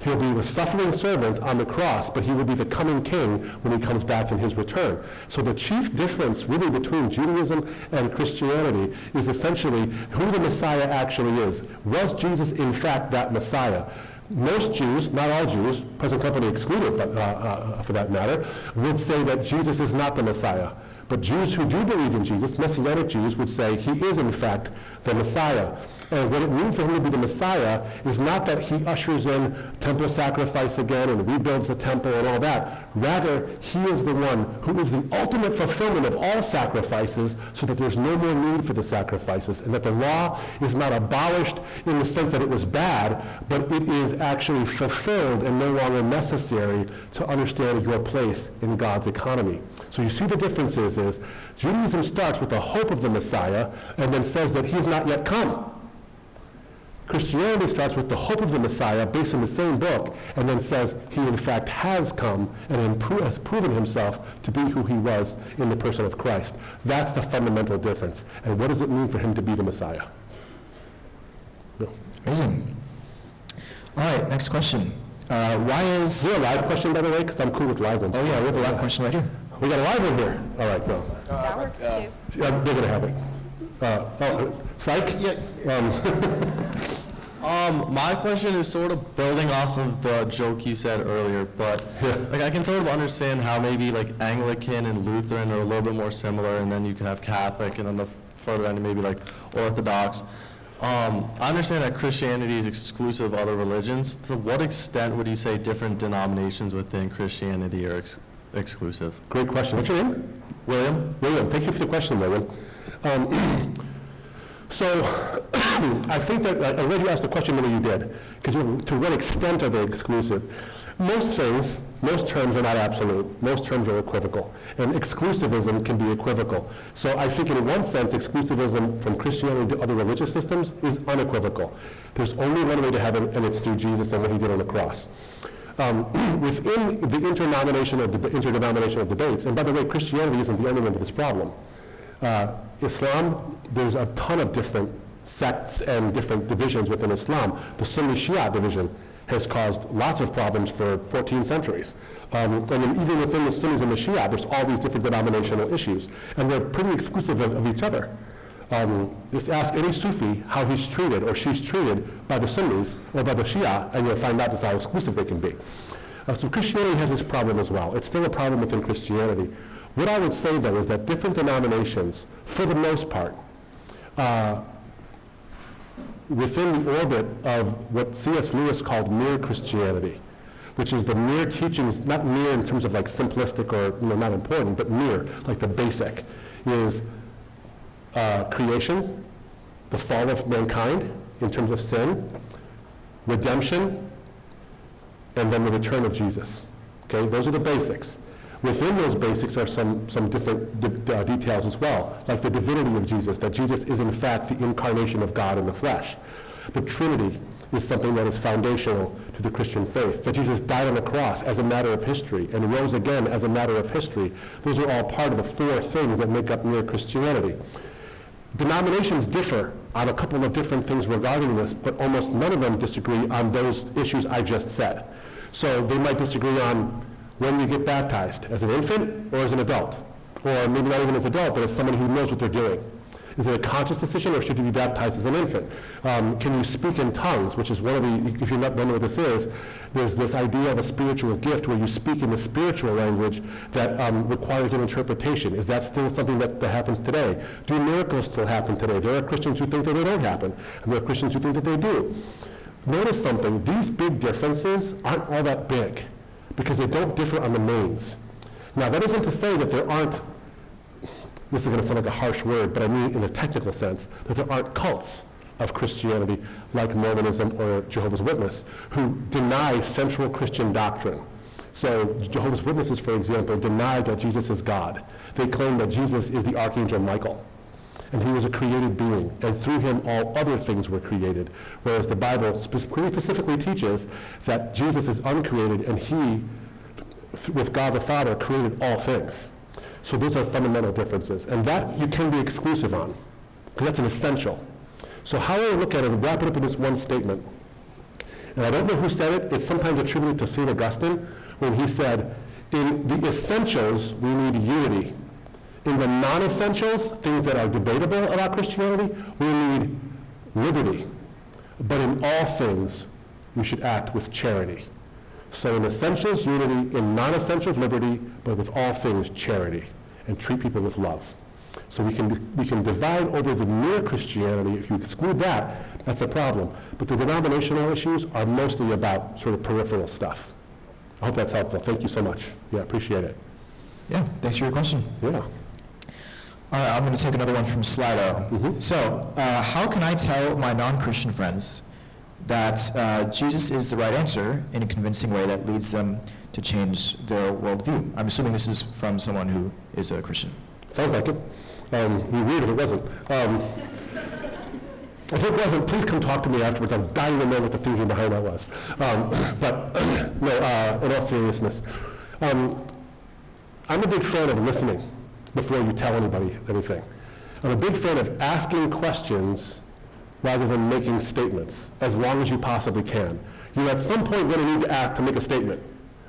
He'll be the suffering servant on the cross, but he will be the coming king when he comes back in his return. So the chief difference really between Judaism and Christianity is essentially who the Messiah actually is. Was Jesus in fact that Messiah? Most Jews, not all Jews, present company excluded, but for that matter, would say that Jesus is not the Messiah. But Jews who do believe in Jesus, Messianic Jews, would say he is in fact the Messiah. And what it means for him to be the Messiah is not that he ushers in temple sacrifice again and rebuilds the temple and all that. Rather, he is the one who is the ultimate fulfillment of all sacrifices, so that there's no more need for the sacrifices, and that the law is not abolished in the sense that it was bad, but it is actually fulfilled and no longer necessary to understand your place in God's economy. So you see the differences is Judaism starts with the hope of the Messiah and then says that he has not yet come. Christianity starts with the hope of the Messiah based on the same book, and then says he in fact has come and has proven himself to be who he was in the person of Christ. That's the fundamental difference. And what does it mean for him to be the Messiah? Amazing. All right, next question. Why is... Is there a live question, by the way? Because I'm cool with live ones. Oh yeah, we have a live question right here. We got a live one here. All right, go. That works too. Yeah, they're going to have it. Psych? My question is sort of building off of the joke you said earlier, but like I can sort of understand how maybe like Anglican and Lutheran are a little bit more similar, and then you can have Catholic, and then the further end maybe like Orthodox. I understand that Christianity is exclusive of other religions. To what extent would you say different denominations within Christianity are exclusive? Great question. What's your name? William? William, thank you for the question, William. So I think that I'm glad you asked the question the way you did, because to what extent are they exclusive? Most things, most terms are not absolute. Most terms are equivocal, and exclusivism can be equivocal. So I think in one sense, exclusivism from Christianity to other religious systems is unequivocal. There's only one way to heaven, and it's through Jesus and what he did on the cross. Within the interdenominational debates, and by the way, Christianity isn't the only one to this problem. Islam, there's a ton of different sects and different divisions within Islam. The Sunni Shia division has caused lots of problems for 14 centuries. And then even within the Sunnis and the Shia, there's all these different denominational issues, and they're pretty exclusive of each other. Just ask any Sufi how he's treated or she's treated by the Sunnis or by the Shia, and you'll find out just how exclusive they can be. So Christianity has this problem as well. It's still a problem within Christianity. What I would say, though, is that different denominations, for the most part, within the orbit of what C.S. Lewis called mere Christianity, which is the mere teachings, not mere in terms of like simplistic or not important, but mere, like the basic, is creation, the fall of mankind in terms of sin, redemption, and then the return of Jesus. Okay, those are the basics. Within those basics are some different details as well, like the divinity of Jesus, that Jesus is in fact the incarnation of God in the flesh. The Trinity is something that is foundational to the Christian faith, that Jesus died on the cross as a matter of history and rose again as a matter of history. Those are all part of the four things that make up mere Christianity. Denominations differ on a couple of different things regarding this, but almost none of them disagree on those issues I just said. So they might disagree on when you get baptized, as an infant or as an adult, or maybe not even as an adult, but as someone who knows what they're doing. Is it a conscious decision, or should you be baptized as an infant? Can you speak in tongues, which is one of the, if you're not knowing what this is, there's this idea of a spiritual gift where you speak in the spiritual language that requires an interpretation. Is that still something that happens today? Do miracles still happen today? There are Christians who think that they don't happen, and there are Christians who think that they do. Notice something, these big differences aren't all that big, because they don't differ on the names. Now, that isn't to say that there aren't, this is going to sound like a harsh word, but I mean in a technical sense, that there aren't cults of Christianity like Mormonism or Jehovah's Witness who deny central Christian doctrine. So Jehovah's Witnesses, for example, deny that Jesus is God. They claim that Jesus is the Archangel Michael, and he was a created being, and through him all other things were created, whereas the Bible specifically teaches that Jesus is uncreated, and he, with God the Father, created all things. So those are fundamental differences, and that you can be exclusive on, because that's an essential. So how I look at it, and wrap it up in this one statement, and I don't know who said it, it's sometimes attributed to St. Augustine, when he said, in the essentials, we need unity. In the non-essentials, things that are debatable about Christianity, we need liberty. But in all things, we should act with charity. So in essentials, unity. In non-essentials, liberty. But with all things, charity. And treat people with love. So we can divide over the mere Christianity. If you exclude that, that's a problem. But the denominational issues are mostly about sort of peripheral stuff. I hope that's helpful. Thank you so much. Yeah, appreciate it. Yeah, thanks for your question. Yeah. All right, I'm going to take another one from Slido. Mm-hmm. So, how can I tell my non-Christian friends that Jesus is the right answer in a convincing way that leads them to change their worldview? I'm assuming this is from someone who is a Christian. Sounds like it. It'd be weird if it wasn't. If it wasn't, please come talk to me afterwards. I'm dying to know what the thinking behind that was. But no, in all seriousness, I'm a big fan of listening before you tell anybody anything. I'm a big fan of asking questions rather than making statements, as long as you possibly can. You at some point going to need to act to make a statement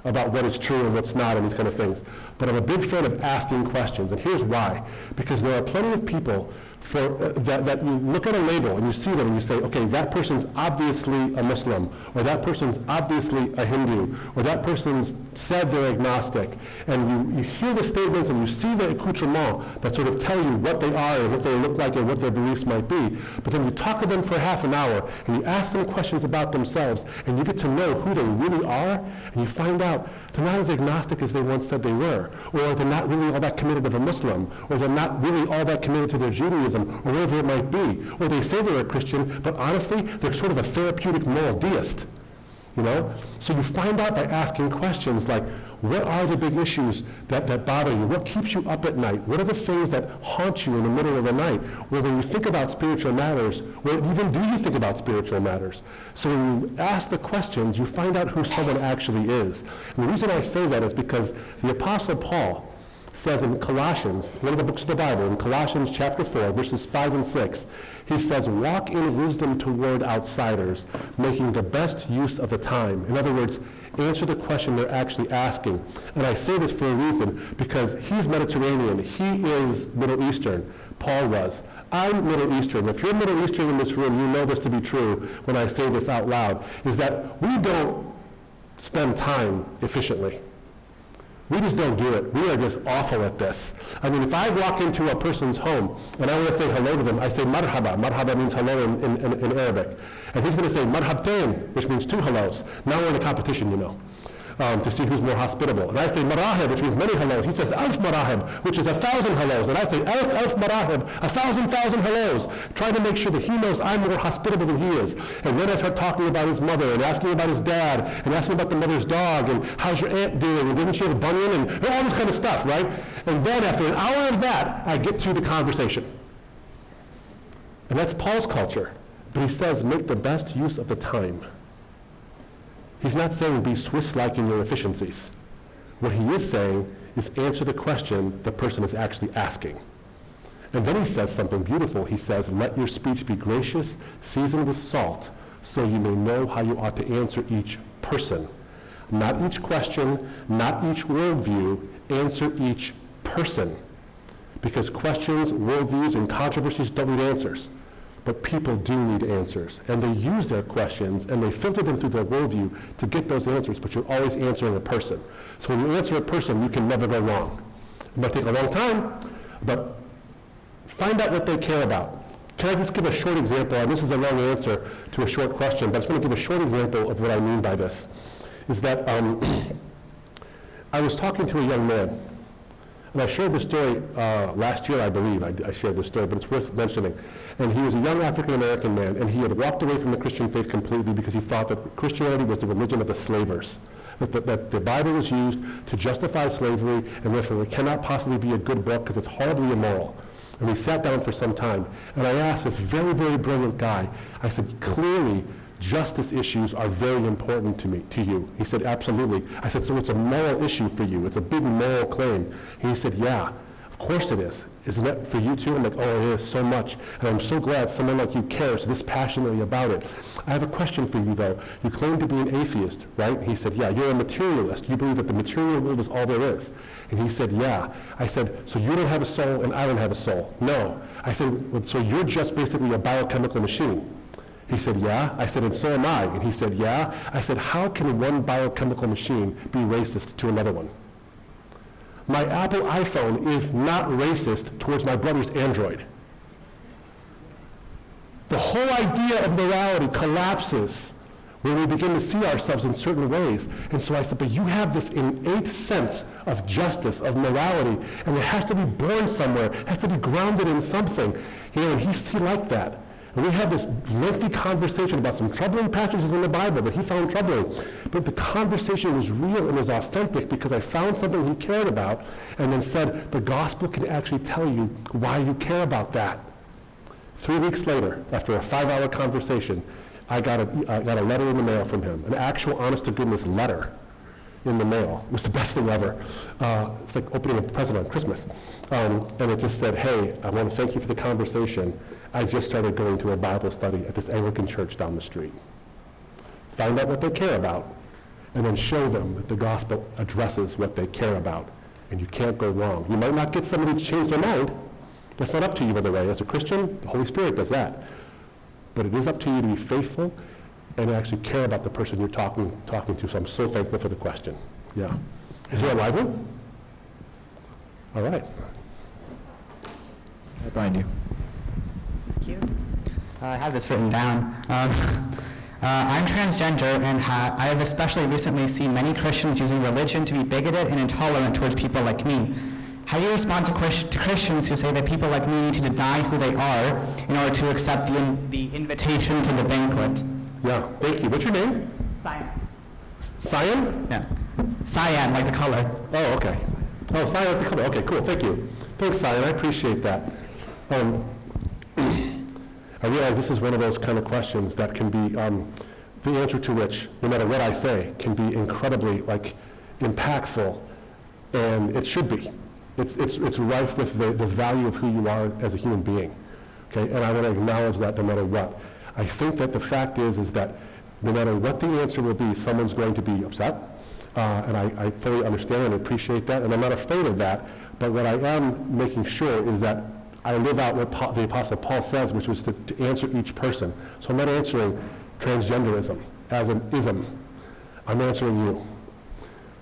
about what is true and what's not and these kind of things. But I'm a big fan of asking questions, and here's why. Because there are plenty of people that you look at a label and you see them and you say, okay, that person's obviously a Muslim, or that person's obviously a Hindu, or that person's said they're agnostic. And you hear the statements and you see the accoutrement that sort of tell you what they are and what they look like and what their beliefs might be. But then you talk to them for half an hour and you ask them questions about themselves and you get to know who they really are, and you find out they're not as agnostic as they once said they were, or they're not really all that committed to a Muslim, or they're not really all that committed to their Judaism, or whatever it might be. Or they say they're a Christian, but honestly, they're sort of a therapeutic moral deist. You know? So you find out by asking questions like, what are the big issues that bother you? What keeps you up at night? What are the things that haunt you in the middle of the night? Or when you think about spiritual matters, or even do you think about spiritual matters? So when you ask the questions, you find out who someone actually is. And the reason I say that is because the Apostle Paul says in Colossians, one of the books of the Bible, in Colossians chapter 4, verses 5 and 6, he says, walk in wisdom toward outsiders, making the best use of the time. In other words, answer the question they're actually asking. And I say this for a reason, because he's Mediterranean, he is Middle Eastern, Paul was. I'm Middle Eastern. If you're Middle Eastern in this room, you know this to be true when I say this out loud, is that we don't spend time efficiently. We just don't do it. We are just awful at this. I mean, if I walk into a person's home and I want to say hello to them, I say marhaba. Marhaba means hello in Arabic. And he's going to say marhabtain, which means two hellos. Now we're in a competition, you know, to see who's more hospitable. And I say marahib, which means many hellos. He says alf marahib, which is 1,000 hellos. And I say alf marahib, 1,000 hellos, trying to make sure that he knows I'm more hospitable than he is. And then I start talking about his mother and asking about his dad and asking about the mother's dog and how's your aunt doing and didn't she have a bunion and all this kind of stuff, right? And then after an hour of that, I get to the conversation. And that's Paul's culture. But he says, make the best use of the time. He's not saying be Swiss-like in your efficiencies. What he is saying is answer the question the person is actually asking. And then he says something beautiful. He says, let your speech be gracious, seasoned with salt, so you may know how you ought to answer each person. Not each question, not each worldview, answer each person. Because questions, worldviews, and controversies don't need answers. But people do need answers. And they use their questions and they filter them through their worldview to get those answers, but you're always answering a person. So when you answer a person, you can never go wrong. It might take a long time, but find out what they care about. Can I just give a short example? And this is a long answer to a short question, but I just want to give a short example of what I mean by this. Is that I was talking to a young man, and I shared this story last year, I believe. I shared this story, but it's worth mentioning. And he was a young African-American man, and he had walked away from the Christian faith completely because he thought that Christianity was the religion of the slavers, that the Bible was used to justify slavery, and therefore it cannot possibly be a good book because it's horribly immoral. And we sat down for some time, and I asked this very, very brilliant guy, I said, clearly, justice issues are very important to you. He said, absolutely. I said, so it's a moral issue for you. It's a big moral claim. And he said, yeah, of course it is. Isn't that for you too? I'm like, oh, it is so much. And I'm so glad someone like you cares this passionately about it. I have a question for you, though. You claim to be an atheist, right? He said, yeah, you're a materialist. You believe that the material world is all there is. And he said, yeah. I said, so you don't have a soul and I don't have a soul? No. I said, well, so you're just basically a biochemical machine? He said, yeah. I said, and so am I. And he said, yeah. I said, how can one biochemical machine be racist to another one? My Apple iPhone is not racist towards my brother's Android. The whole idea of morality collapses when we begin to see ourselves in certain ways. And so I said, but you have this innate sense of justice, of morality, and it has to be born somewhere, it has to be grounded in something. You know, and he liked that. And we had this lengthy conversation about some troubling passages in the Bible that he found troubling. But the conversation was real and was authentic because I found something he cared about and then said, the gospel can actually tell you why you care about that. 3 weeks later, after a 5-hour conversation, I got a letter in the mail from him, an actual honest-to-goodness letter in the mail. It was the best thing ever. It's like opening a present on Christmas. And it just said, hey, I want to thank you for the conversation. I just started going to a Bible study at this Anglican church down the street. Find out what they care about, and then show them that the gospel addresses what they care about. And you can't go wrong. You might not get somebody to change their mind. That's not up to you, by the way. As a Christian, the Holy Spirit does that. But it is up to you to be faithful and actually care about the person you're talking to. So I'm so thankful for the question. Yeah. Is there a live one? All right. Right behind you. Thank you. I have this written down. I'm transgender, and I have especially recently seen many Christians using religion to be bigoted and intolerant towards people like me. How do you respond to Christians who say that people like me need to deny who they are in order to accept the invitation to the banquet? Yeah, thank you. What's your name? Cyan. Cyan? Yeah. Cyan, like the color. Oh, okay. Oh, Cyan, like the color. Okay, cool. Thank you. Thanks, Cyan. I appreciate that. I realize this is one of those kind of questions that can be, the answer to which, no matter what I say, can be incredibly, impactful, and it should be. It's rife with the value of who you are as a human being, okay? And I want to acknowledge that no matter what. I think that the fact is that no matter what the answer will be, someone's going to be upset, and I fully understand and appreciate that, and I'm not afraid of that, but what I am making sure is that I live out what the Apostle Paul says, which was to answer each person. So I'm not answering transgenderism as an ism. I'm answering you.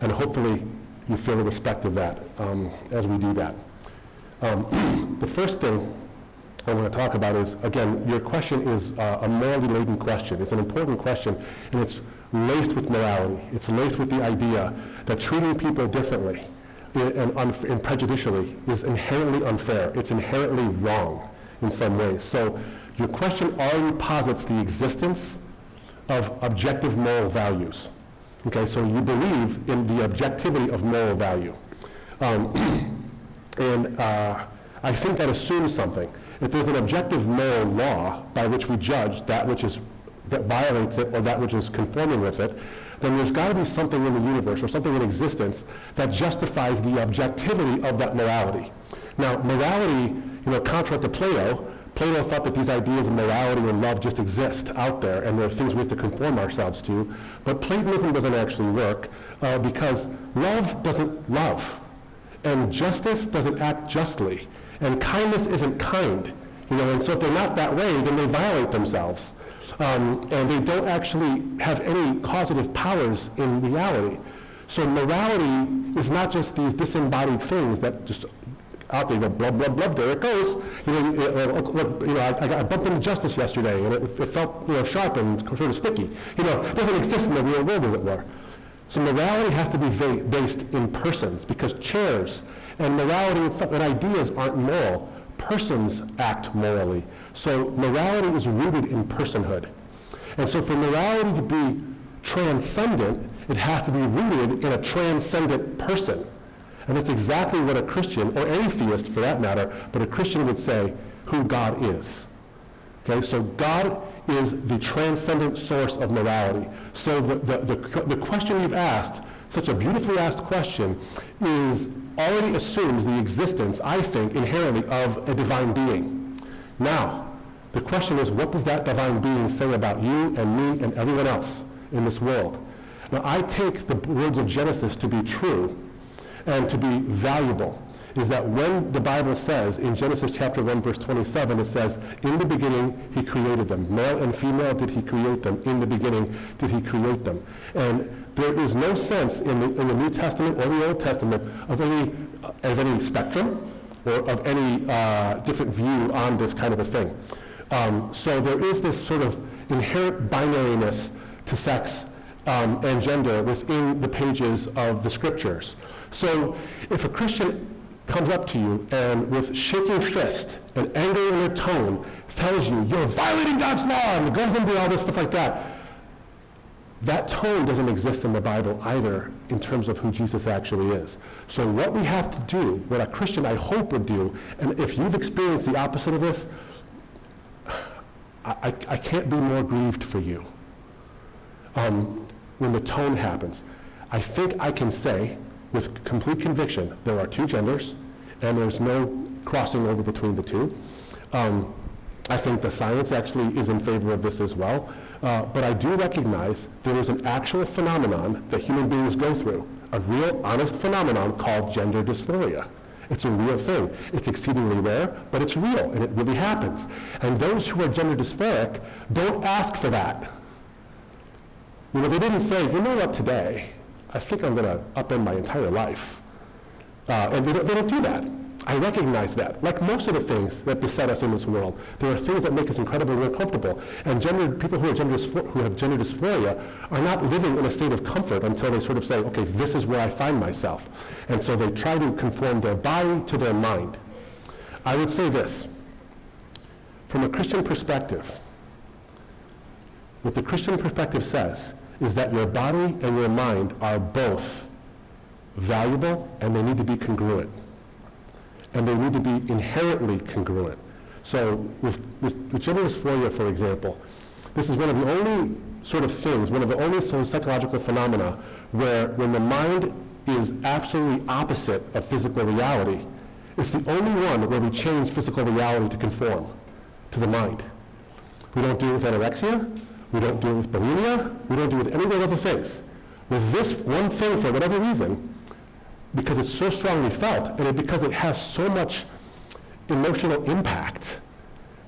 And hopefully you feel the respect of that as we do that. The first thing I want to talk about is, again, your question is a morally laden question. It's an important question, and it's laced with morality. It's laced with the idea that treating people differently and prejudicially is inherently unfair. It's inherently wrong in some ways. So your question already posits the existence of objective moral values. Okay, so you believe in the objectivity of moral value. I think that assumes something. If there's an objective moral law by which we judge that violates it or that which is conforming with it, then there's got to be something in the universe or something in existence that justifies the objectivity of that morality. Now, morality, contrary to Plato thought that these ideas of morality and love just exist out there, and there are things we have to conform ourselves to. But Platonism doesn't actually work because love doesn't love, and justice doesn't act justly, and kindness isn't kind. And so if they're not that way, then they violate themselves. And they don't actually have any causative powers in reality. So morality is not just these disembodied things that just out there, blub, blub, blub, there it goes. I bumped into justice yesterday, and it felt sharp and sort of sticky. It doesn't exist in the real world, as it were. So morality has to be based in persons, because chairs and morality and stuff and ideas aren't moral. Persons act morally. So morality is rooted in personhood. And so for morality to be transcendent, it has to be rooted in a transcendent person. And that's exactly what a Christian, or any theist for that matter, but a Christian would say who God is. Okay, so God is the transcendent source of morality. So the question you've asked, such a beautifully asked question, already assumes the existence, I think, inherently of a divine being. Now, the question is, what does that divine being say about you and me and everyone else in this world? Now, I take the words of Genesis to be true and to be valuable, is that when the Bible says, in Genesis chapter 1, verse 27, it says, in the beginning he created them. Male and female did he create them. In the beginning did he create them. And there is no sense in the New Testament or the Old Testament of any spectrum or of any different view on this kind of a thing. So there is this sort of inherent binariness to sex and gender within the pages of the Scriptures. So if a Christian comes up to you and with shaking fist and anger in their tone tells you you're violating God's law and goes into all this stuff like that, that tone doesn't exist in the Bible either in terms of who Jesus actually is. So what we have to do, what a Christian I hope would do, and if you've experienced the opposite of this, I can't be more grieved for you. When the tone happens, I think I can say with complete conviction there are two genders and there's no crossing over between the two. I think the science actually is in favor of this as well, but I do recognize there is an actual phenomenon that human beings go through, a real, honest phenomenon called gender dysphoria. It's a real thing. It's exceedingly rare, but it's real, and it really happens. And those who are gender dysphoric don't ask for that. You know, they didn't say, you know what, today, I think I'm going to upend my entire life. And they don't do that. I recognize that. Like most of the things that beset us in this world, there are things that make us incredibly uncomfortable. And people who have gender dysphoria are not living in a state of comfort until they sort of say, okay, this is where I find myself. And so they try to conform their body to their mind. I would say this. From a Christian perspective, what the Christian perspective says is that your body and your mind are both valuable and they need to be congruent. And they need to be inherently congruent. So with gender dysphoria, for example, this is one of the only sort of things, one of the only sort of psychological phenomena where when the mind is absolutely opposite of physical reality, it's the only one where we change physical reality to conform to the mind. We don't do it with anorexia, we don't do it with bulimia, we don't do it with any of those other things. With this one thing, for whatever reason, because it's so strongly felt, and because it has so much emotional impact,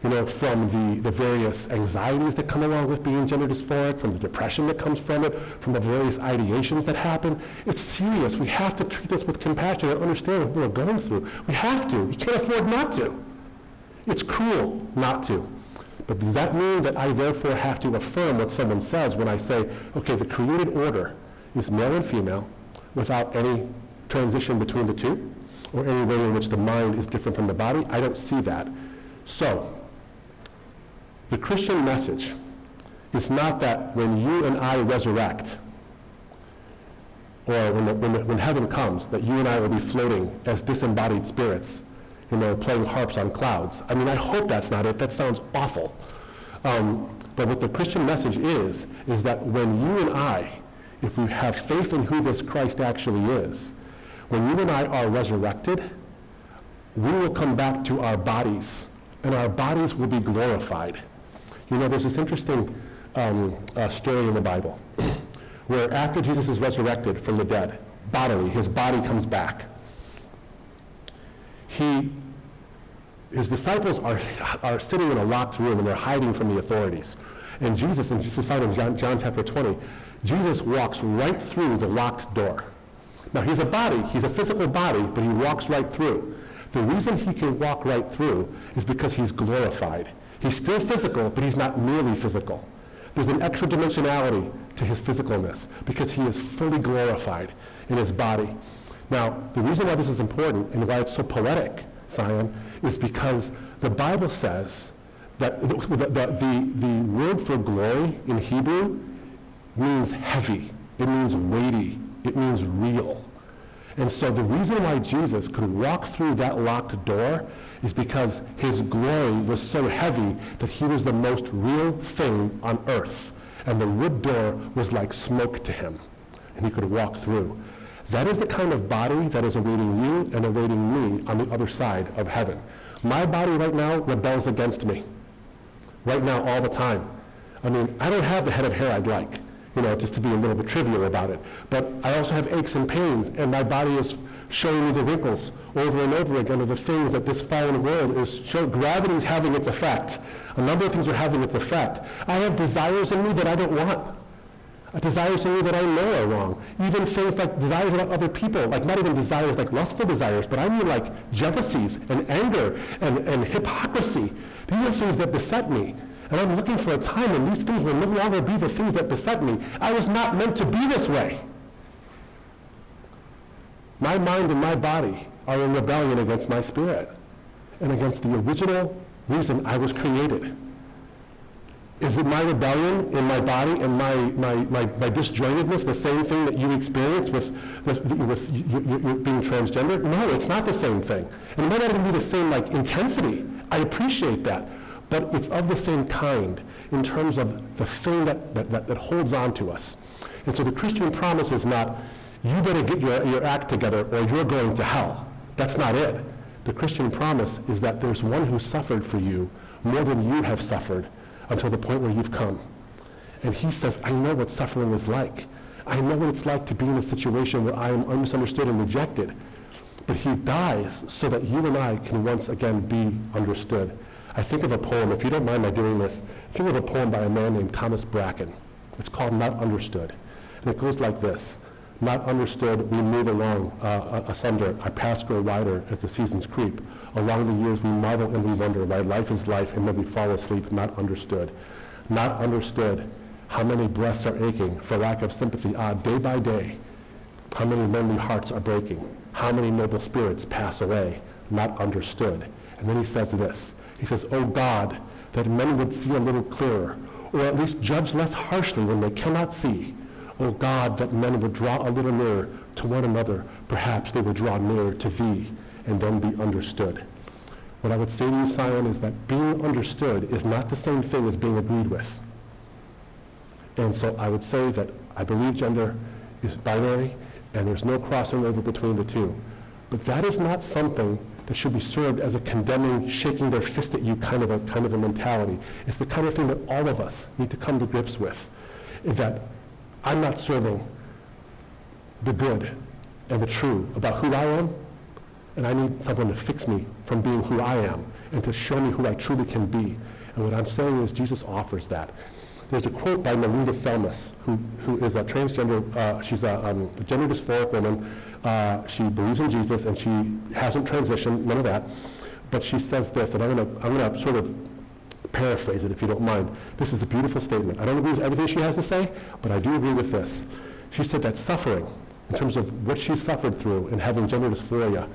you know, from the various anxieties that come along with being gender dysphoric, from the depression that comes from it, from the various ideations that happen. It's serious. We have to treat this with compassion and understand what we're going through. We have to. You can't afford not to. It's cruel not to. But does that mean that I therefore have to affirm what someone says when I say, okay, the created order is male and female without any transition between the two, or any way in which the mind is different from the body? I don't see that. So, the Christian message is not that when you and I resurrect, or when heaven comes, that you and I will be floating as disembodied spirits, you know, playing harps on clouds. I mean, I hope that's not it. That sounds awful. But what the Christian message is that when you and I, if we have faith in who this Christ actually is, when you and I are resurrected, we will come back to our bodies, and our bodies will be glorified. You know, there's this interesting story in the Bible where after Jesus is resurrected from the dead, bodily, his body comes back. His disciples are sitting in a locked room, and they're hiding from the authorities. And Jesus is found in John chapter 20, Jesus walks right through the locked door. Now, he's a body, he's a physical body, but he walks right through. The reason he can walk right through is because he's glorified. He's still physical, but he's not merely physical. There's an extra dimensionality to his physicalness because he is fully glorified in his body. Now, the reason why this is important and why it's so poetic, Sion, is because the Bible says that the word for glory in Hebrew means heavy, it means weighty, it means real. And so the reason why Jesus could walk through that locked door is because his glory was so heavy that he was the most real thing on earth. And the wood door was like smoke to him, and he could walk through. That is the kind of body that is awaiting you and awaiting me on the other side of heaven. My body right now rebels against me. Right now, all the time. I mean, I don't have the head of hair I'd like, you know, just to be a little bit trivial about it. But I also have aches and pains, and my body is showing me the wrinkles over and over again of the things that this fallen world is showing. Gravity is having its effect. A number of things are having its effect. I have desires in me that I don't want. Desires in me that I know are wrong. Even things like desires about other people, like not even desires like lustful desires, but I mean like jealousies and anger and hypocrisy. These are things that beset me. And I'm looking for a time when these things will no longer be the things that beset me. I was not meant to be this way. My mind and my body are in rebellion against my spirit and against the original reason I was created. Is it my rebellion in my body and my disjointedness the same thing that you experience with you being transgender? No, it's not the same thing. And it might not even be the same like intensity. I appreciate that. but it's of the same kind in terms of the thing that holds on to us. And so the Christian promise is not, you better get your act together or you're going to hell. That's not it. The Christian promise is that there's one who suffered for you more than you have suffered until the point where you've come. And he says, I know what suffering is like. I know what it's like to be in a situation where I am misunderstood and rejected. But he dies so that you and I can once again be understood. I think of a poem, if you don't mind my doing this, think of a poem by a man named Thomas Bracken. It's called Not Understood. And it goes like this. Not understood, we move along asunder. Our paths grow wider as the seasons creep. Along the years we marvel and we wonder why life is life and then we fall asleep. Not understood. Not understood. How many breasts are aching for lack of sympathy, day by day. How many lonely hearts are breaking. How many noble spirits pass away. Not understood. And then he says this. He says, oh God, that men would see a little clearer, or at least judge less harshly when they cannot see. O God, that men would draw a little nearer to one another. Perhaps they would draw nearer to thee and then be understood. What I would say to you, Sion, is that being understood is not the same thing as being agreed with. And so I would say that I believe gender is binary and there's no crossing over between the two. But that is not something that should be served as a condemning, shaking their fist at you kind of a mentality. It's the kind of thing that all of us need to come to grips with, is that I'm not serving the good and the true about who I am, and I need someone to fix me from being who I am and to show me who I truly can be. And what I'm saying is Jesus offers that. There's a quote by Melinda Selmas, who is a transgender, she's a gender dysphoric woman. She believes in Jesus and she hasn't transitioned, none of that. But she says this, and I'm gonna sort of paraphrase it if you don't mind. This is a beautiful statement. I don't agree with everything she has to say, but I do agree with this. She said that suffering, in terms of what she suffered through in having gender dysphoria,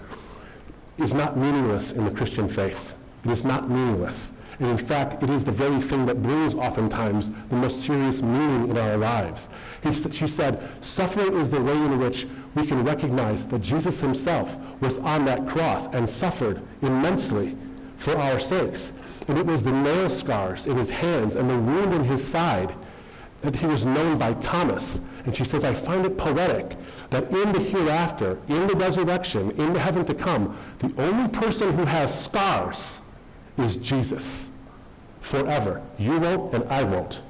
is not meaningless in the Christian faith. It is not meaningless. And in fact, it is the very thing that brings oftentimes the most serious meaning in our lives. She said, suffering is the way in which we can recognize that Jesus himself was on that cross and suffered immensely for our sakes. And it was the nail scars in his hands and the wound in his side that he was known by Thomas. And she says, I find it poetic that in the hereafter, in the resurrection, in the heaven to come, the only person who has scars is Jesus forever. You won't and I won't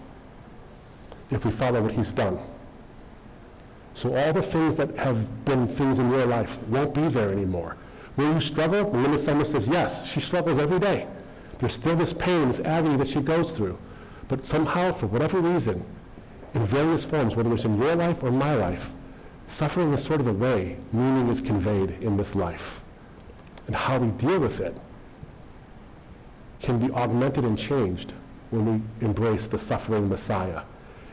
if we follow what he's done. So all the things that have been things in your life won't be there anymore. Will you struggle? Melinda Selmas says yes, she struggles every day. There's still this pain, this agony that she goes through. But somehow, for whatever reason, in various forms, whether it's in your life or my life, suffering is sort of a way meaning is conveyed in this life. And how we deal with it can be augmented and changed when we embrace the suffering Messiah.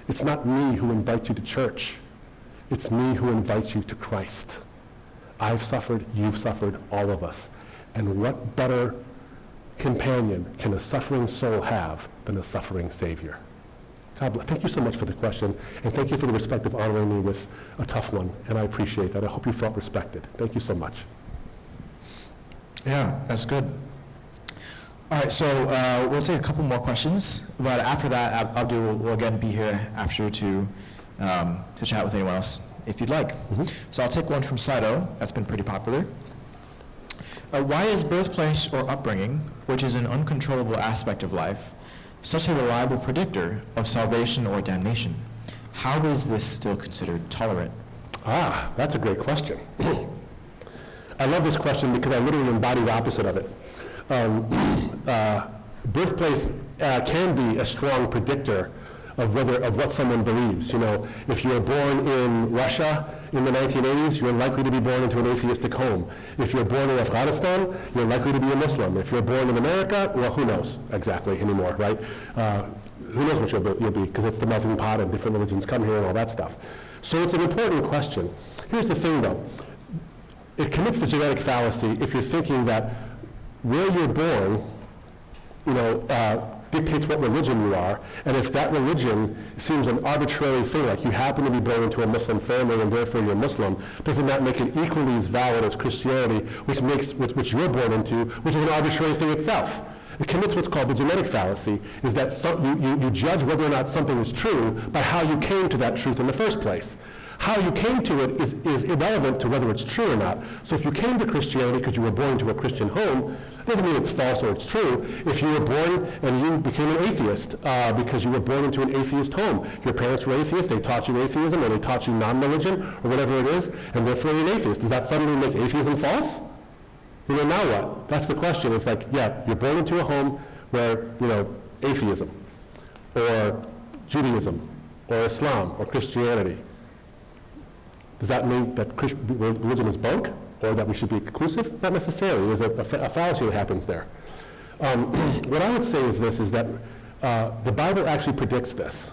It's not me who invites you to church. It's me who invites you to Christ. I've suffered, you've suffered, all of us. And what better companion can a suffering soul have than a suffering Savior? God bless. Thank you so much for the question, and thank you for the respect of honoring me with a tough one, and I appreciate that. I hope you felt respected. Thank you so much. Yeah, that's good. All right, so we'll take a couple more questions, but after that, Abdu will again be here after to chat with anyone else if you'd like. So I'll take one from Saito that's been pretty popular. Why is birthplace or upbringing, which is an uncontrollable aspect of life, such a reliable predictor of salvation or damnation? How is this still considered tolerant? That's a great question. I love this question because I literally embody the opposite of it. Birthplace can be a strong predictor of what someone believes. You know, if you're born in Russia in the 1980s, you're likely to be born into an atheistic home. If you're born in Afghanistan, you're likely to be a Muslim. If you're born in America, well, who knows exactly anymore, right? Who knows what you'll be, because it's the melting pot and different religions come here and all that stuff. So it's an important question. Here's the thing, though. It commits the genetic fallacy if you're thinking that where you're born, dictates what religion you are, and if that religion seems an arbitrary thing, like you happen to be born into a Muslim family and therefore you're Muslim, doesn't that make it equally as valid as Christianity, which you're born into, which is an arbitrary thing itself? It commits what's called the genetic fallacy, is that you judge whether or not something is true by how you came to that truth in the first place. How you came to it is irrelevant to whether it's true or not. So if you came to Christianity because you were born into a Christian home, it doesn't mean it's false or it's true. If you were born and you became an atheist because you were born into an atheist home, your parents were atheists, they taught you atheism, or they taught you non-religion, or whatever it is, and therefore you're an atheist. Does that suddenly make atheism false? You know, now what? That's the question. It's like, yeah, you're born into a home where, you know, atheism, or Judaism, or Islam, or Christianity. Does that mean that religion is bunk, or that we should be exclusive? Not necessarily. There's a fallacy that happens there. What I would say is this, is that the Bible actually predicts this.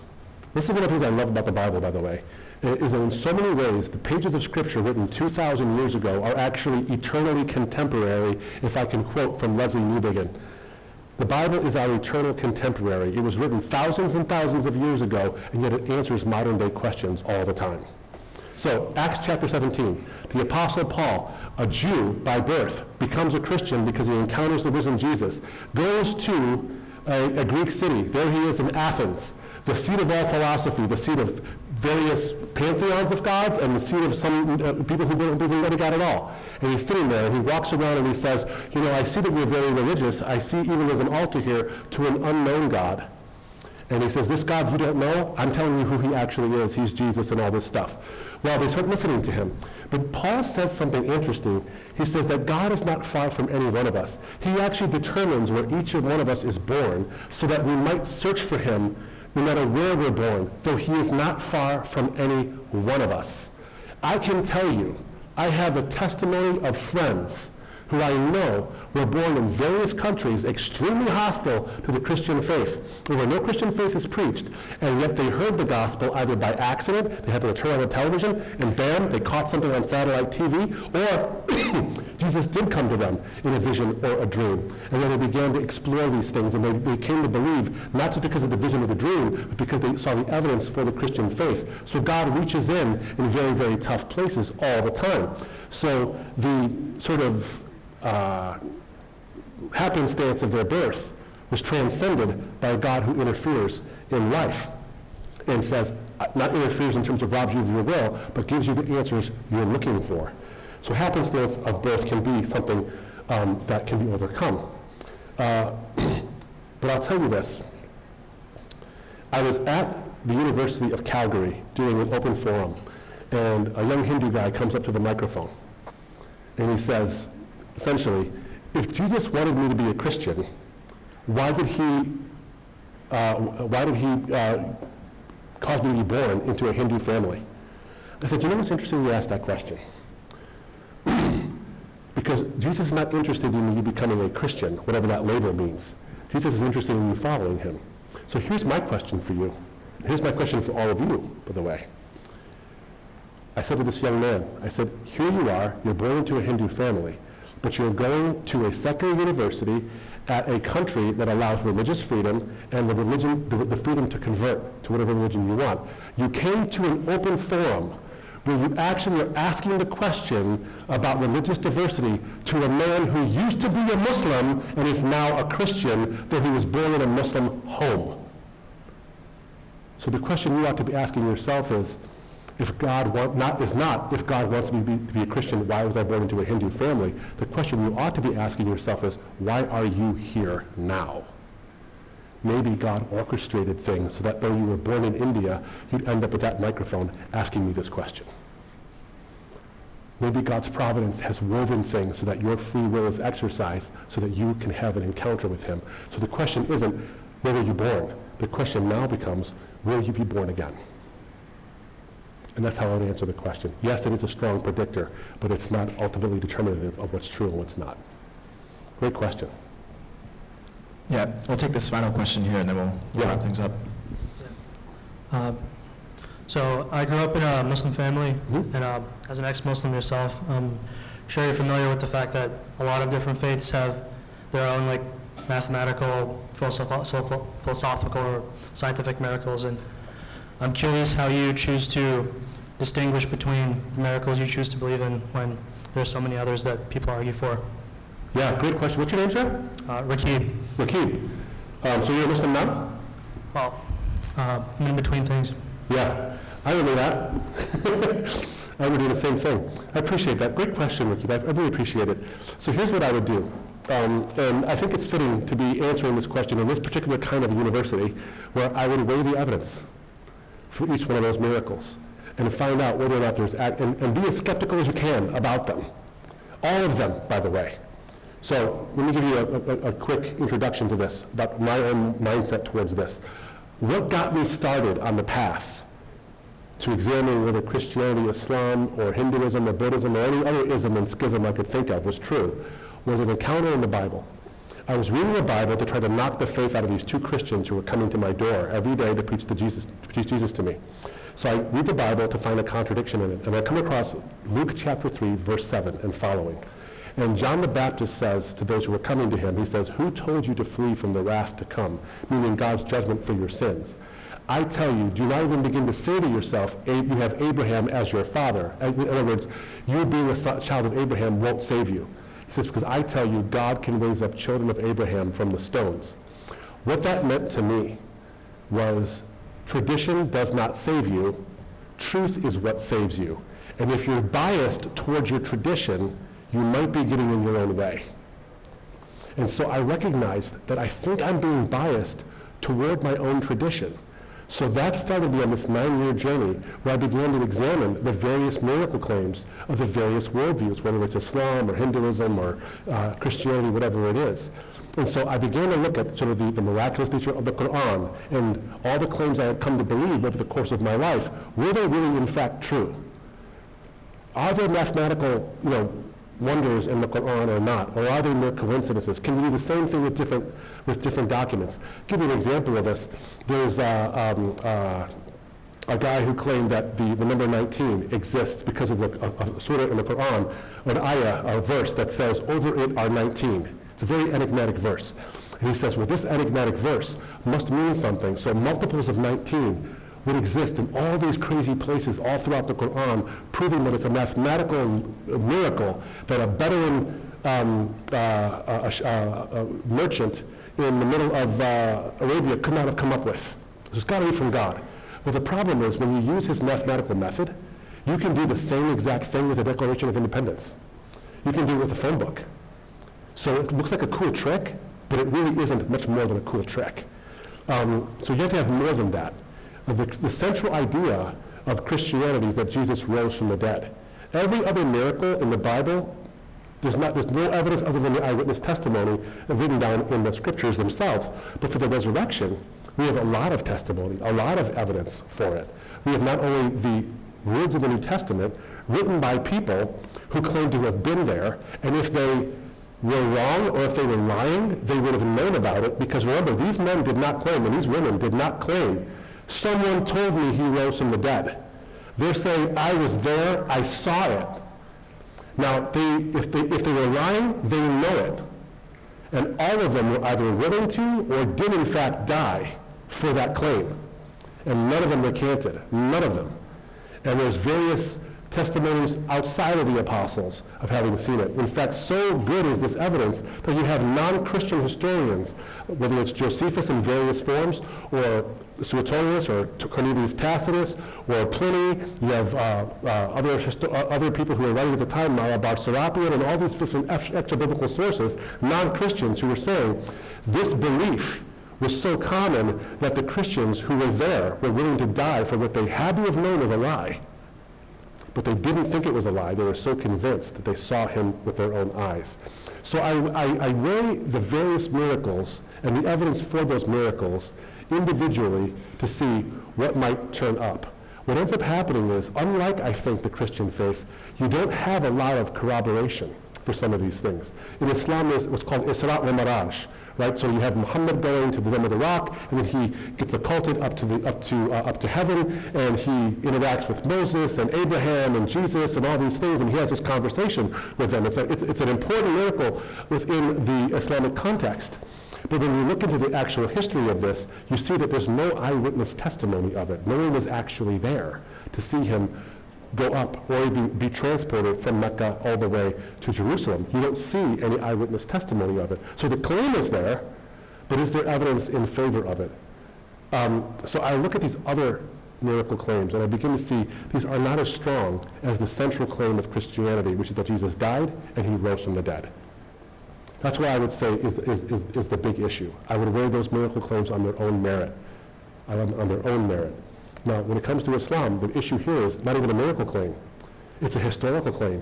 This is one of the things I love about the Bible, by the way, is that in so many ways, the pages of Scripture written 2,000 years ago are actually eternally contemporary, if I can quote from Leslie Newbigin. The Bible is our eternal contemporary. It was written thousands and thousands of years ago, and yet it answers modern-day questions all the time. So, Acts chapter 17, the Apostle Paul, a Jew by birth, becomes a Christian because he encounters the risen Jesus, goes to a Greek city. There he is in Athens, the seat of all philosophy, the seat of various pantheons of gods, and the seat of some people who don't believe in God at all. And he's sitting there, and he walks around and he says, you know, I see that you're very religious. I see even there's an altar here to an unknown God. And he says, this God you don't know, I'm telling you who he actually is. He's Jesus and all this stuff. Well, they start listening to him. But Paul says something interesting. He says that God is not far from any one of us. He actually determines where each one of us is born so that we might search for him no matter where we're born, though he is not far from any one of us. I can tell you, I have a testimony of friends who I know were born in various countries extremely hostile to the Christian faith, where no Christian faith is preached, and yet they heard the gospel either by accident, they happened to turn on the television, and bam, they caught something on satellite TV, or Jesus did come to them in a vision or a dream. And then they began to explore these things, and they came to believe, not just because of the vision or the dream, but because they saw the evidence for the Christian faith. So God reaches in very, very tough places all the time. So the sort of happenstance of their birth was transcended by a God who interferes in life and says, not interferes in terms of robs you of your will, but gives you the answers you're looking for. So happenstance of birth can be something that can be overcome. But I'll tell you this. I was at the University of Calgary doing an open forum, and a young Hindu guy comes up to the microphone, and he says, essentially, if Jesus wanted me to be a Christian, why did he cause me to be born into a Hindu family? I said, you know what's interesting you asked that question? Because Jesus is not interested in you becoming a Christian, whatever that label means. Jesus is interested in you following him. So here's my question for you. Here's my question for all of you, by the way. I said to this young man, I said, here you are, you're born into a Hindu family, but you're going to a secular university at a country that allows religious freedom and the freedom to convert to whatever religion you want. You came to an open forum where you actually are asking the question about religious diversity to a man who used to be a Muslim and is now a Christian, though he was born in a Muslim home. So the question you ought to be asking yourself is, if God wants me to be a Christian, why was I born into a Hindu family? The question you ought to be asking yourself is, why are you here now? Maybe God orchestrated things so that though you were born in India, you'd end up at that microphone asking me this question. Maybe God's providence has woven things so that your free will is exercised so that you can have an encounter with him. So the question isn't, where were you born? The question now becomes, will you be born again? And that's how I would answer the question. Yes, it is a strong predictor, but it's not ultimately determinative of what's true and what's not. Great question. Yeah, we'll take this final question here, and then we'll wrap things up. So I grew up in a Muslim family, and as an ex-Muslim yourself, I'm sure you're familiar with the fact that a lot of different faiths have their own like mathematical, philosophical, or scientific miracles, and I'm curious how you choose to distinguish between the miracles you choose to believe in when there's so many others that people argue for. Yeah, great question. What's your name, sir? Rakib. Rakib. So you're a Muslim now? Well, I'm in between things. Yeah, I remember that. I would do the same thing. I appreciate that. Great question, Rakib. I really appreciate it. So here's what I would do. And I think it's fitting to be answering this question in this particular kind of university where I would weigh the evidence for each one of those miracles and find out whether or not there's, and be as skeptical as you can about them. All of them, by the way. So let me give you a quick introduction to this, about my own mindset towards this. What got me started on the path to examine whether Christianity, Islam, or Hinduism, or Buddhism, or any other ism and schism I could think of was true was an encounter in the Bible. I was reading the Bible to try to knock the faith out of these two Christians who were coming to my door every day to preach Jesus to me. So I read the Bible to find a contradiction in it, and I come across Luke chapter 3, verse 7 and following. And John the Baptist says to those who were coming to him, he says, "Who told you to flee from the wrath to come?" Meaning God's judgment for your sins. "I tell you, do not even begin to say to yourself, you have Abraham as your father." In other words, you being a child of Abraham won't save you. He says, "Because I tell you, God can raise up children of Abraham from the stones." What that meant to me was tradition does not save you. Truth is what saves you. And if you're biased towards your tradition, you might be getting in your own way. And so I recognized that I think I'm being biased toward my own tradition. So that started me on this 9-year journey where I began to examine the various miracle claims of the various worldviews, whether it's Islam or Hinduism or Christianity, whatever it is. And so I began to look at sort of the miraculous nature of the Quran and all the claims I had come to believe over the course of my life. Were they really in fact true? Are there mathematical, wonders in the Quran or not? Or are they mere coincidences? Can we do the same thing with different documents? Give you an example of this. There's a guy who claimed that the number 19 exists because of a surah in the Quran, an ayah, a verse that says, "Over it are 19." It's a very enigmatic verse. And he says, well, this enigmatic verse must mean something. So multiples of 19 would exist in all these crazy places all throughout the Quran, proving that it's a mathematical miracle that a Bedouin merchant in the middle of Arabia could not have come up with. It's got to be from God. Well, the problem is when you use his mathematical method, you can do the same exact thing with the Declaration of Independence. You can do it with a phone book. So it looks like a cool trick, but it really isn't much more than a cool trick. So you have to have more than that. The central idea of Christianity is that Jesus rose from the dead. Every other miracle in the Bible, there's no evidence other than the eyewitness testimony written down in the scriptures themselves. But for the resurrection, we have a lot of testimony, a lot of evidence for it. We have not only the words of the New Testament written by people who claim to have been there, and if they were wrong or if they were lying, they would have known about it, because remember, these men did not claim, and these women did not claim, "Someone told me he rose from the dead." They're saying, "I was there, I saw it." Now, if they were lying, they know it. And all of them were either willing to or did in fact die for that claim. And none of them recanted, none of them. And there's various testimonies outside of the apostles of having seen it. In fact, so good is this evidence that you have non-Christian historians, whether it's Josephus in various forms, or Suetonius, or Cornelius Tacitus, or Pliny. You have other people who were writing at the time, Bar Serapion, and all these different extra-biblical sources, non-Christians who were saying this belief was so common that the Christians who were there were willing to die for what they had to have known as a lie. But they didn't think it was a lie. They were so convinced that they saw him with their own eyes. So I weigh the various miracles and the evidence for those miracles individually to see what might turn up. What ends up happening is, unlike, I think, the Christian faith, you don't have a lot of corroboration for some of these things. In Islam, there's what's called Isra wa Miraj, right? So you have Muhammad going to the Dome of the Rock, and then he gets occulted up to heaven, and he interacts with Moses and Abraham and Jesus and all these things, and he has this conversation with them. It's an important miracle within the Islamic context. But when you look into the actual history of this, you see that there's no eyewitness testimony of it. No one was actually there to see him go up or even be transported from Mecca all the way to Jerusalem. You don't see any eyewitness testimony of it. So the claim is there, but is there evidence in favor of it? So I look at these other miracle claims, and I begin to see these are not as strong as the central claim of Christianity, which is that Jesus died and he rose from the dead. That's what I would say is the big issue. I would weigh those miracle claims on their own merit. Now, when it comes to Islam, the issue here is not even a miracle claim. It's a historical claim.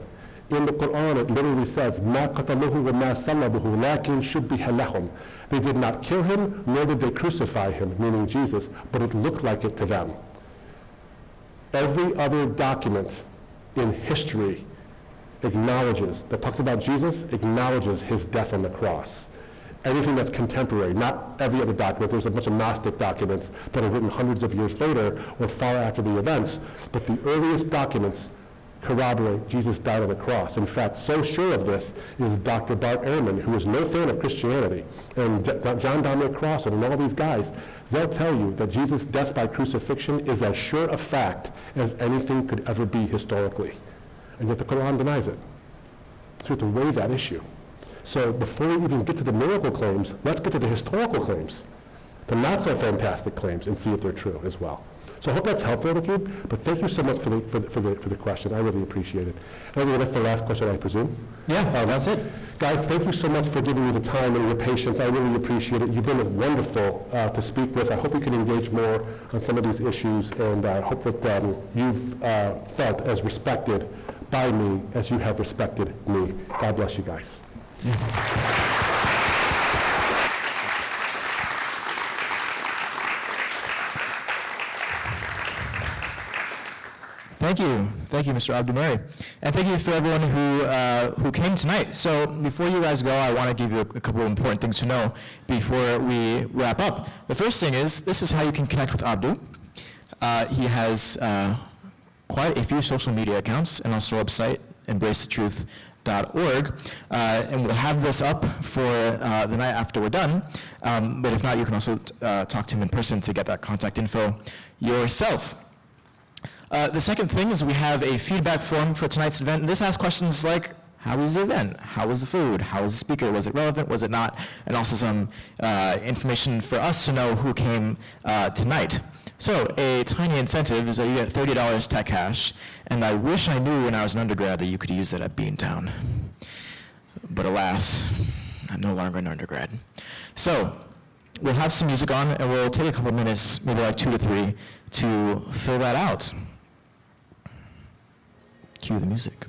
In the Quran, it literally says, مَا قَتَلُوهُ وَمَا صَلَّبُهُ لَكِنْ شُبِّهَ لَهُمْ. They did not kill him, nor did they crucify him, meaning Jesus, but it looked like it to them. Every other document in history that talks about Jesus, acknowledges his death on the cross. Everything that's contemporary, not every other document. There's a bunch of Gnostic documents that are written hundreds of years later or far after the events, but the earliest documents corroborate Jesus died on the cross. In fact, so sure of this is Dr. Bart Ehrman, who is no fan of Christianity, and John Dominic Crossan and all these guys. They'll tell you that Jesus' death by crucifixion is as sure a fact as anything could ever be historically. And yet the Quran denies it. So we have to weigh that issue. So before we even get to the miracle claims, let's get to the historical claims, the not so fantastic claims, and see if they're true as well. So I hope that's helpful with you, but thank you so much for the question. I really appreciate it. Anyway, that's the last question, I presume. Yeah, that's it. Guys, thank you so much for giving me the time and your patience. I really appreciate it. You've been wonderful to speak with. I hope we can engage more on some of these issues, and I hope that you've felt as respected by me as you have respected me. God bless you guys. Thank you, Mr. Abdu Murray, and thank you for everyone who came tonight. So before you guys go, I want to give you a couple of important things to know before we wrap up. The first thing is, this is how you can connect with Abdu. He has quite a few social media accounts and also a website, embracethetruth.org, and we'll have this up for the night after we're done. But if not, you can also talk to him in person to get that contact info yourself. The second thing is we have a feedback form for tonight's event. This asks questions like, how was the event? How was the food? How was the speaker? Was it relevant? Was it not? And also some information for us to know who came tonight. So a tiny incentive is that you get $30 tech cash, and I wish I knew when I was an undergrad that you could use it at Beantown. But alas, I'm no longer an undergrad. So we'll have some music on, and we'll take a couple minutes, maybe like 2 to 3, to fill that out. Cue the music.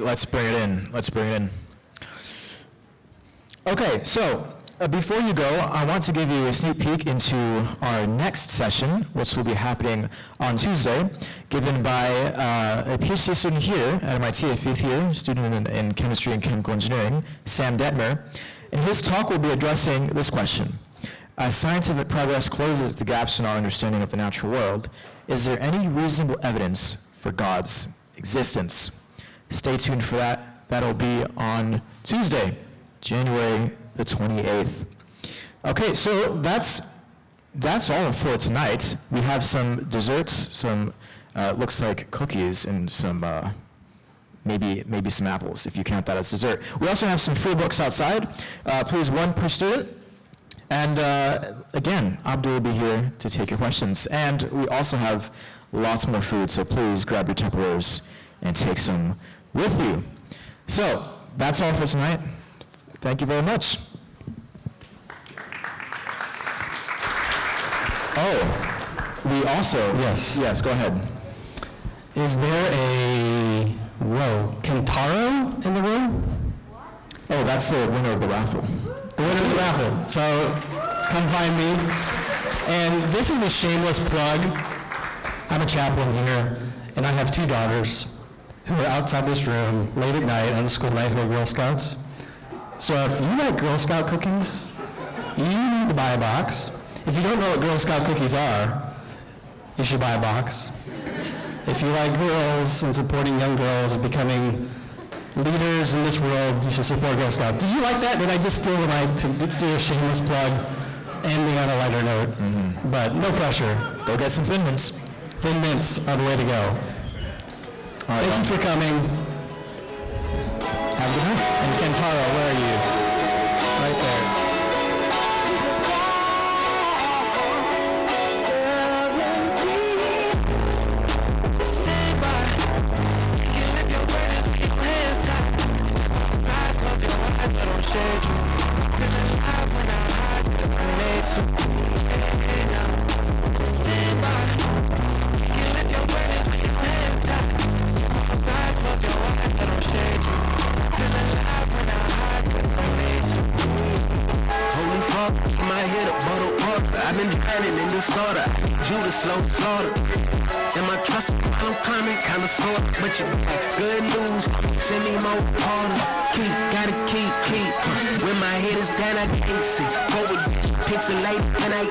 Let's bring it in. Okay, so before you go, I want to give you a sneak peek into our next session, which will be happening on Tuesday, given by a PhD student here at MIT, a fifth year student in chemistry and chemical engineering, Sam Detmer. And his talk will be addressing this question. As scientific progress closes the gaps in our understanding of the natural world, is there any reasonable evidence for God's existence? Stay tuned for that. That'll be on Tuesday, January the 28th. Okay, so that's all for tonight. We have some desserts, some looks like cookies, and some maybe some apples, if you count that as dessert. We also have some free books outside. Please, one per student. And again, Abdu will be here to take your questions. And we also have lots more food, so please grab your Tupperwares and take some with you. So that's all for tonight. Thank you very much. Oh, we also... Yes, go ahead. Is there a, Kentaro in the room? Oh, that's the winner of the raffle. The winner of the raffle. So come find me. And this is a shameless plug. I'm a chaplain here, and I have two daughters who are outside this room late at night on a school night who are Girl Scouts. So if you like Girl Scout cookies, you need to buy a box. If you don't know what Girl Scout cookies are, you should buy a box. If you like girls and supporting young girls and becoming leaders in this world, you should support Girl Scout. Did you like that? Did I just steal the mic to do a shameless plug, ending on a lighter note? Mm-hmm. But no pressure. Go get some Thin Mints. Thin Mints are the way to go. All right, Thank you for coming. Have a good night. And Kentaro, where are you? Right there. I've been drowning in disorder, Judas slow slaughter. And my trust, I'm climbing kinda slow, but you got good news, send me more order. Gotta keep, when my head is down I can't see. Forward, pixelate, and I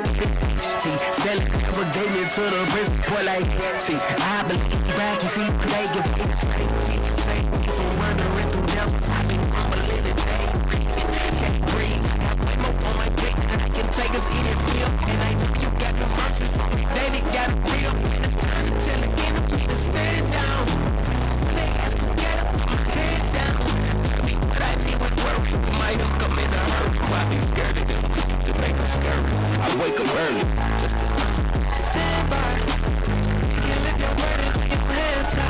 eat selling, never gave me to the prison, boy like, see, I believe back, you see, they get paid, say, if I'm wandering through devils, I be mumbling and can't breathe, I way more on my dick than I can take us eating real, and I know you got the mercy for me, David got a real, and it's time to tell again, to stand down, when they ask to get up, put my head down, tell me what I need with worry, my health come in a hurry, why be scared of them, to make them scurry, I wake up early.